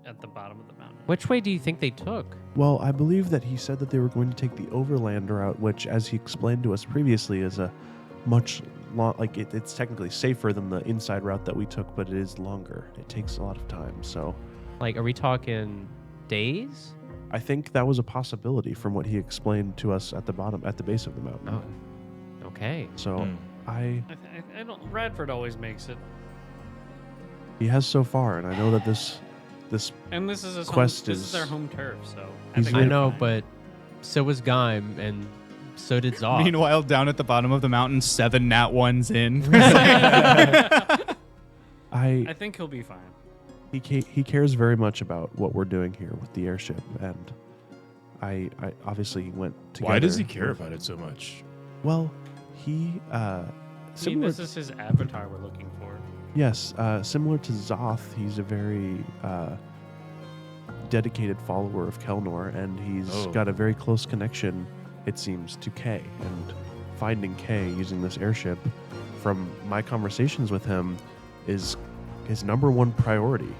at the bottom of the mountain. Which way do you think they took? Well, I believe that he said that they were going to take the overland route, which, as he explained to us previously, is a much it's technically safer than the inside route that we took, but it is longer. It takes a lot of time. So, Are we talking days? I think that was a possibility from what he explained to us at the base of the mountain. Oh, okay. So, I don't. Radford always makes it, he has so far, and I know that this and this is his Quest home, This is- is their home turf, so He's I really know, fine. but so was Gaim, and so did Zoth. Meanwhile, down at the bottom of the mountain, 7 nat 1s in. I think he'll be fine. he cares very much about what we're doing here with the airship, and I obviously went together. Why does he care about it so much? Well, he similar this is his avatar we're looking for. yes, similar to Zoth, he's a very dedicated follower of Kelnor, and he's got a very close connection, it seems, to Kay, and finding Kay using this airship, from my conversations with him, is his number one priority.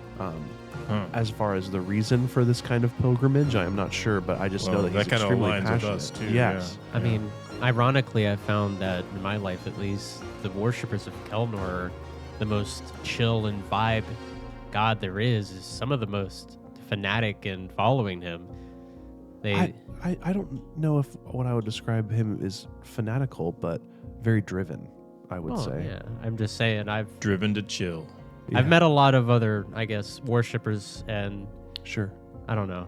As far as the reason for this kind of pilgrimage, I am not sure, but I just know that he's that kind of extremely aligns passionate. with us too. Yes. I mean, ironically, I found that in my life, at least, the worshippers of Kelnor are the most chill and vibe god there is some of the most fanatic in following him. I don't know if what I would describe him is fanatical, but very driven, I would say. Yeah, I'm just saying, I've Driven to chill. Yeah, met a lot of other, I guess, worshippers, and Sure. I don't know.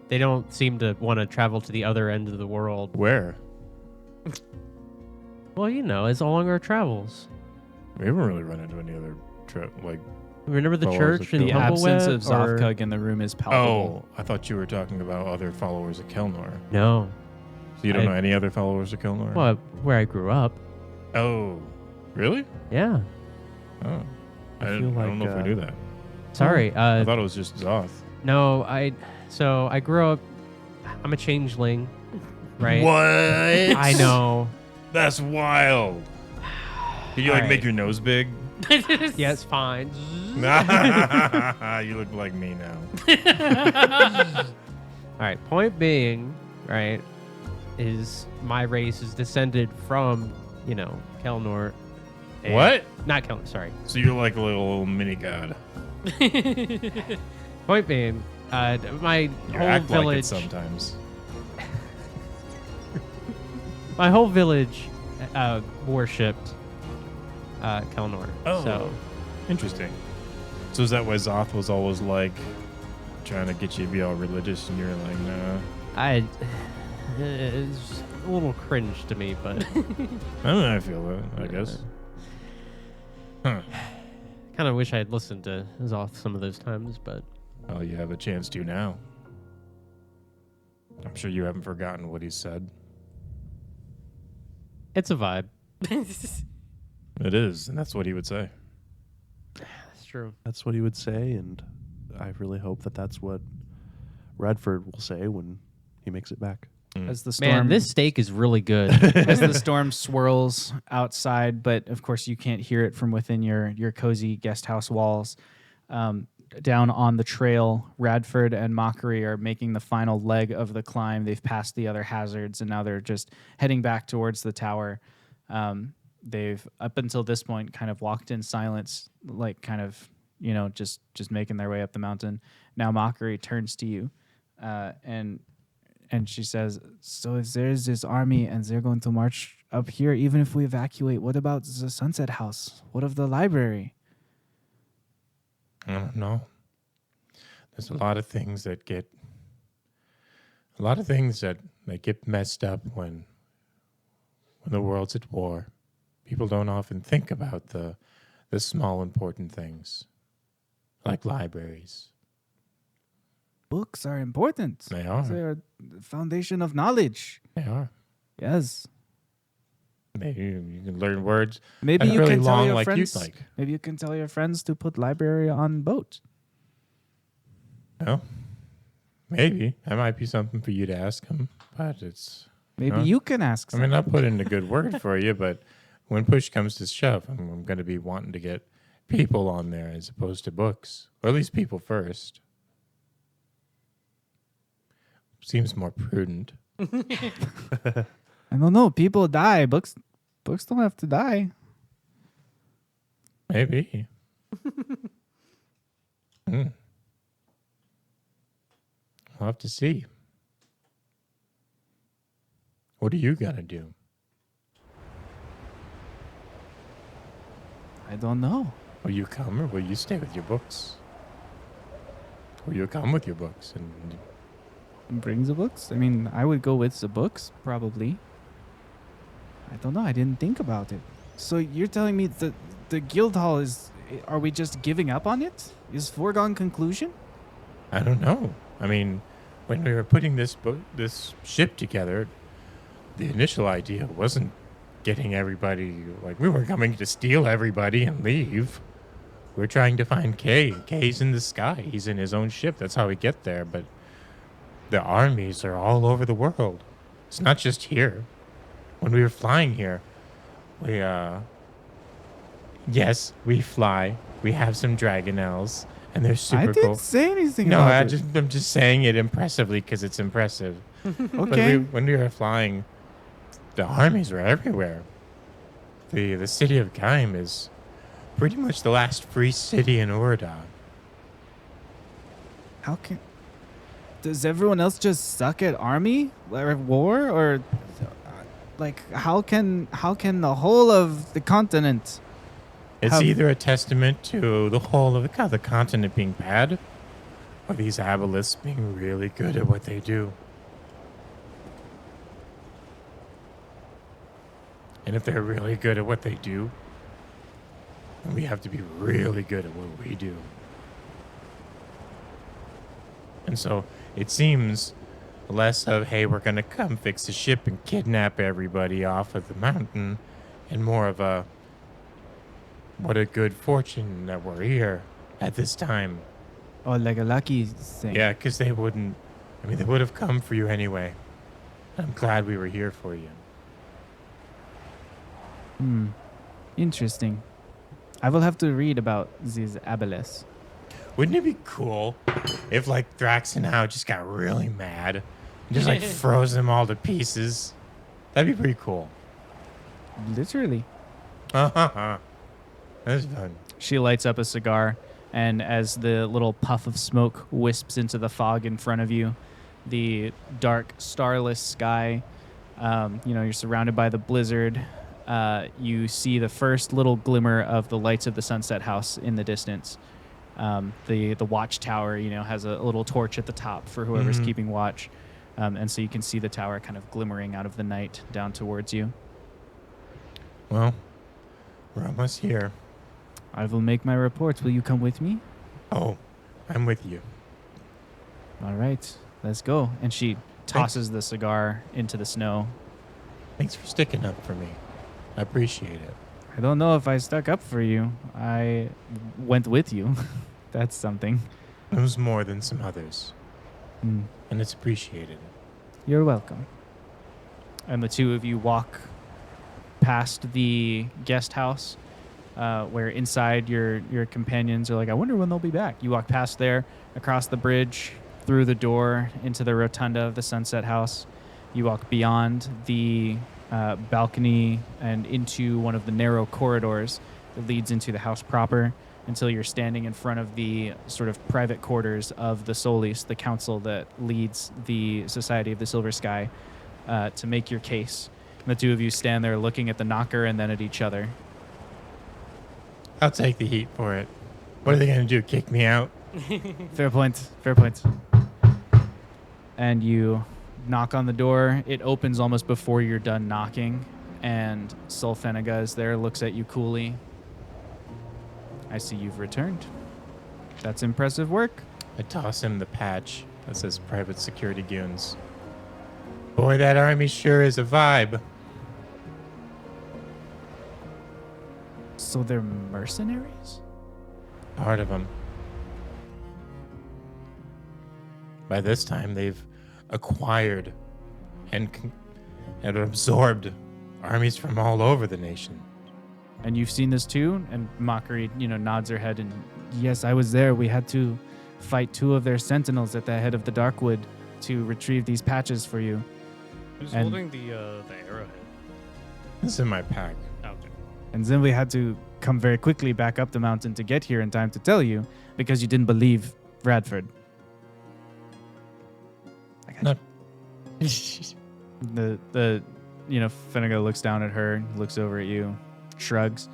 They don't seem to want to travel to the other end of the world. Where? Well, it's along our travels. We haven't really run into any other Remember the Followers church of in The Kelnor. absence of Tumbleweb, or- Zothkug in the room is palpable. I thought you were talking about other followers of Kelnor. No. So you don't I- know any other followers of Kelnor? Well, where I grew up. Oh, really? Yeah. Oh, I feel don't know like, if I knew that. Sorry. I thought it was just Zoth. No, I grew up. I'm a changeling, right? What? I know. That's wild. Can you All make right. your nose big? Yeah, it's fine. You look like me now. All right. Point being, right, is my race is descended from, Kelnor. and- What? Not Kelnor. Sorry. So you're like a little mini god. Point being, my You whole act like it village, sometimes. my whole village, worshipped Kelnor. Oh. So Interesting. So is that why Zoth was always like trying to get you to be all religious, and you're like, nah? it's a little cringe to me, but I don't know. I feel that. I guess. Huh. kind of wish I had listened to Zoth some of those times. But Well, you have a chance to now. I'm sure you haven't forgotten what he said. it's a vibe. It is, and that's what he would say. That's true. That's what he would say, and I really hope that that's what Radford will say when he makes it back. As the storm, Man, this steak is really good. as the storm swirls outside, but of course you can't hear it from within your cozy guest house walls. Down on the trail, Radford and Mockery are making the final leg of the climb. They've passed the other hazards, and now they're just heading back towards the tower. They've, up until this point, kind of walked in silence, like kind of, just making their way up the mountain. Now Mockery turns to you, and she says, "So if there's this army and they're going to march up here, even if we evacuate, what about the Sunset House? What of the library?" I don't know. There's a lot of things that get messed up when the world's at war People don't often think about the small important things, like libraries. Books are important. They are. They're the foundation of knowledge. They are. Yes. Maybe you can learn words. Maybe and you really can tell long your like friends. you'd like. Maybe you can tell your friends to put library on boat. No. Maybe that might be something for you to ask them, but it's. Maybe Huh? you can ask. I mean, I'll put in a good word for you, but when push comes to shove, I'm going to be wanting to get people on there as opposed to books, or at least people first. Seems more prudent. I don't know. People die. Books don't have to die. Maybe. We'll have to see. What are you going to do? I don't know. Will you come or will you stay with your books? Will you come with your books? And Brings the books. I mean, I would go with the books probably. I don't know. I didn't think about it. So you're telling me the guild hall is? Are we just giving up on it? Is foregone conclusion? I don't know. I mean, when we were putting this ship together, the initial idea wasn't getting everybody, like, we weren't coming to steal everybody and leave. We're trying to find Kay. Kay's in the sky. He's in his own ship. That's how we get there. But the armies are all over the world. It's not just here. When we were flying here, yes, we fly. We have some dragonelles, and they're super I cool. didn't say anything No, about it. I'm just saying it impressively because it's impressive. But Okay. when we were flying, the armies were everywhere. The city of Gaim is pretty much the last free city in Urda. How can? Does everyone else just suck at army or war, or like how can the whole of the continent? It's Have- either a testament to the whole of the continent being bad, or these abelisks being really good at what they do. And if they're really good at what they do, then we have to be really good at what we do. And so it seems less of, hey, we're going to come fix the ship and kidnap everybody off of the mountain, and more of a, what a good fortune that we're here at this time. Oh, like a lucky thing. Yeah, because they would have come for you anyway. I'm glad we were here for you. Interesting. I will have to read about these abeles. Wouldn't it be cool if, like, Thrax and Hao just got really mad and just, like, froze them all to pieces? That'd be pretty cool. Literally. That's fun. She lights up a cigar, and as the little puff of smoke wisps into the fog in front of you, the dark, starless sky, you're surrounded by the blizzard. You see the first little glimmer of the lights of the Sunset House in the distance. The watchtower, has a little torch at the top for whoever's keeping watch. And so you can see the tower kind of glimmering out of the night down towards you. Well, we're almost here. I will make my reports. Will you come with me? Oh, I'm with you. All right, let's go. And she tosses the cigar into the snow. Thanks for sticking up for me. I appreciate it. I don't know if I stuck up for you. I went with you. That's something. It was more than some others, Mm. and it's appreciated. You're welcome. And the two of you walk past the guest house, where inside your companions are like, I wonder when they'll be back. You walk past there, across the bridge, through the door, into the rotunda of the Sunset House. You walk beyond the balcony and into one of the narrow corridors that leads into the house proper until you're standing in front of the sort of private quarters of the Solis, the council that leads the Society of the Silver Sky, to make your case. And the two of you stand there looking at the knocker and then at each other. I'll take the heat for it. What are they going to do, kick me out? Fair point. Fair point. And you knock on the door. It opens almost before you're done knocking. And Sulfeniga is there, looks at you coolly. I see you've returned. That's impressive work. I toss him the patch that says Private Security Goons. Boy, that army sure is a vibe. So they're mercenaries? Part of them. By this time, they've acquired and absorbed armies from all over the nation. And you've seen this too? And Mockery, nods her head and, yes, I was there. We had to fight 2 of their sentinels at the head of the Darkwood to retrieve these patches for you. Who's And- holding the arrowhead? This is in my pack. Okay. And then we had to come very quickly back up the mountain to get here in time to tell you because you didn't believe Radford. I got Not- you. Finnegan looks down at her, looks over at you, shrugs.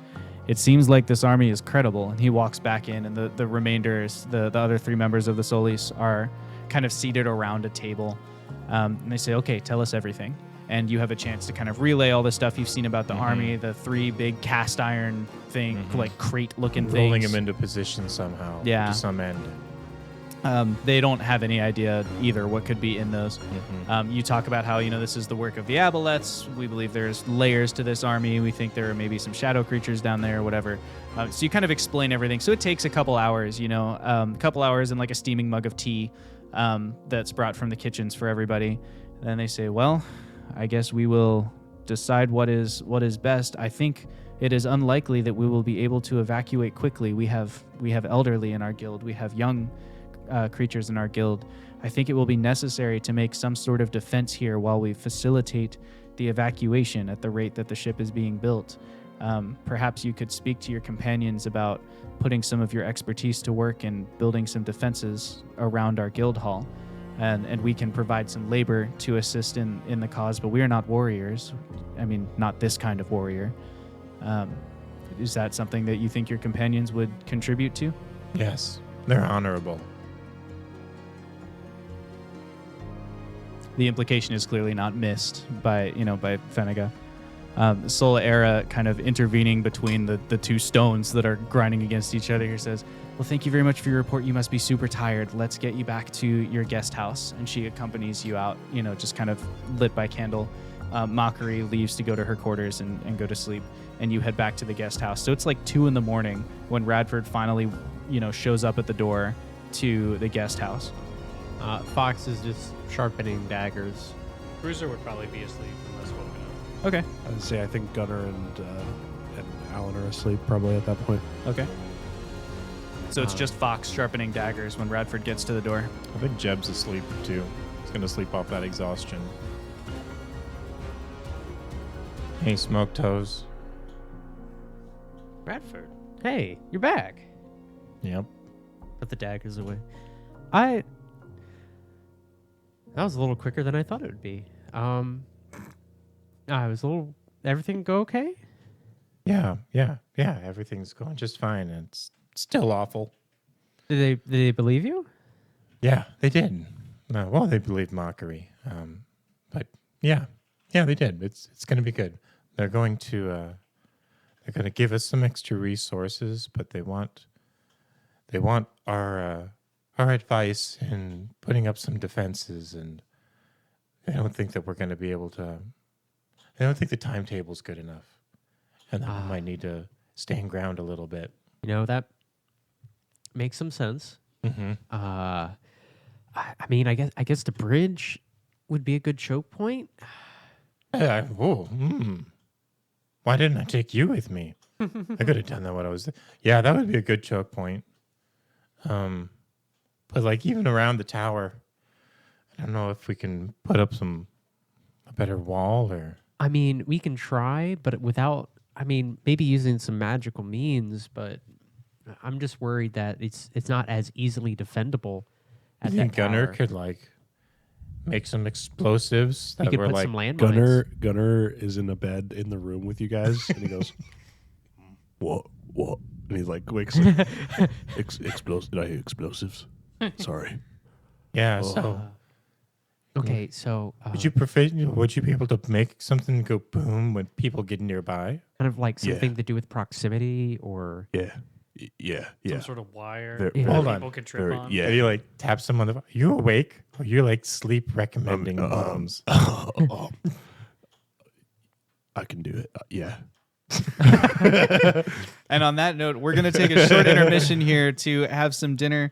It seems like this army is credible, and he walks back in, and the remainders, the other 3 members of the Solis are kind of seated around a table. And they say, okay, tell us everything. And you have a chance to kind of relay all the stuff you've seen about the army, the 3 big cast iron thing, like crate-looking things. Rolling him into position somehow. Yeah. To some end. They don't have any idea either what could be in those. You talk about how, this is the work of the Abalets. We believe there's layers to this army. We think there are maybe some shadow creatures down there, whatever. So you kind of explain everything. So it takes a couple hours, a couple hours and like a steaming mug of tea that's brought from the kitchens for everybody. And then they say, well, I guess we will decide what is best. I think it is unlikely that we will be able to evacuate quickly. We have elderly in our guild. We have young creatures in our guild. I think it will be necessary to make some sort of defense here while we facilitate the evacuation at the rate that the ship is being built. Perhaps you could speak to your companions about putting some of your expertise to work and building some defenses around our guild hall. And we can provide some labor to assist in the cause, but we are not warriors. I mean, not this kind of warrior. Is that something that you think your companions would contribute to? Yes. They're honorable. The implication is clearly not missed by Fenega. Sola Era kind of intervening between the 2 stones that are grinding against each other here says, well, thank you very much for your report. You must be super tired. Let's get you back to your guest house. And she accompanies you out, just kind of lit by candle. Mockery leaves to go to her quarters and go to sleep. And you head back to the guest house. So it's like 2 a.m. when Radford finally, shows up at the door to the guest house. Fox is just sharpening daggers. Bruiser would probably be asleep unless woken up. Okay. I would say I think Gunnar and Alan are asleep probably at that point. Okay. So it's just Fox sharpening daggers when Radford gets to the door. I think Jeb's asleep too. He's going to sleep off that exhaustion. Hey, Smoke Toes. Radford, hey, you're back. Yep. Put the daggers away. That was a little quicker than I thought it would be. I was a little. Everything go okay? Yeah. Everything's going just fine. And it's still awful. Did they believe you? Yeah, they did. Well, they believed Mockery. But yeah, they did. It's going to be good. They're going to give us some extra resources, but they want our advice in putting up some defenses, and they don't think that we're going to be able to. They don't think the timetable's good enough, and that we might need to stand ground a little bit. That makes some sense. Mm-hmm. I mean, I guess the bridge would be a good choke point. Why didn't I take you with me? I could have done that when I was. Yeah, that would be a good choke point. But like even around the tower, I don't know if we can put up a better wall or. I mean, we can try, but without. I mean, maybe using some magical means, but I'm just worried that it's not as easily defendable. I think Gunnar could like make some explosives We that could were put like some landmines. Gunnar is in a bed in the room with you guys, and he goes, "What? And he's like, wakes up. Explosives? Did I hear explosives? Sorry. yeah. Oh. So Okay, so Would you be able to make something go boom when people get nearby? kind of like Yeah. something to do with proximity or Yeah. Yeah. Some sort of wire Very- that Hold people on. could trip Very- on. yeah. Are you like tap someone? Are you awake? Or you like sleep recommending bombs? I can do it. Yeah. And on that note, we're going to take a short intermission here to have some dinner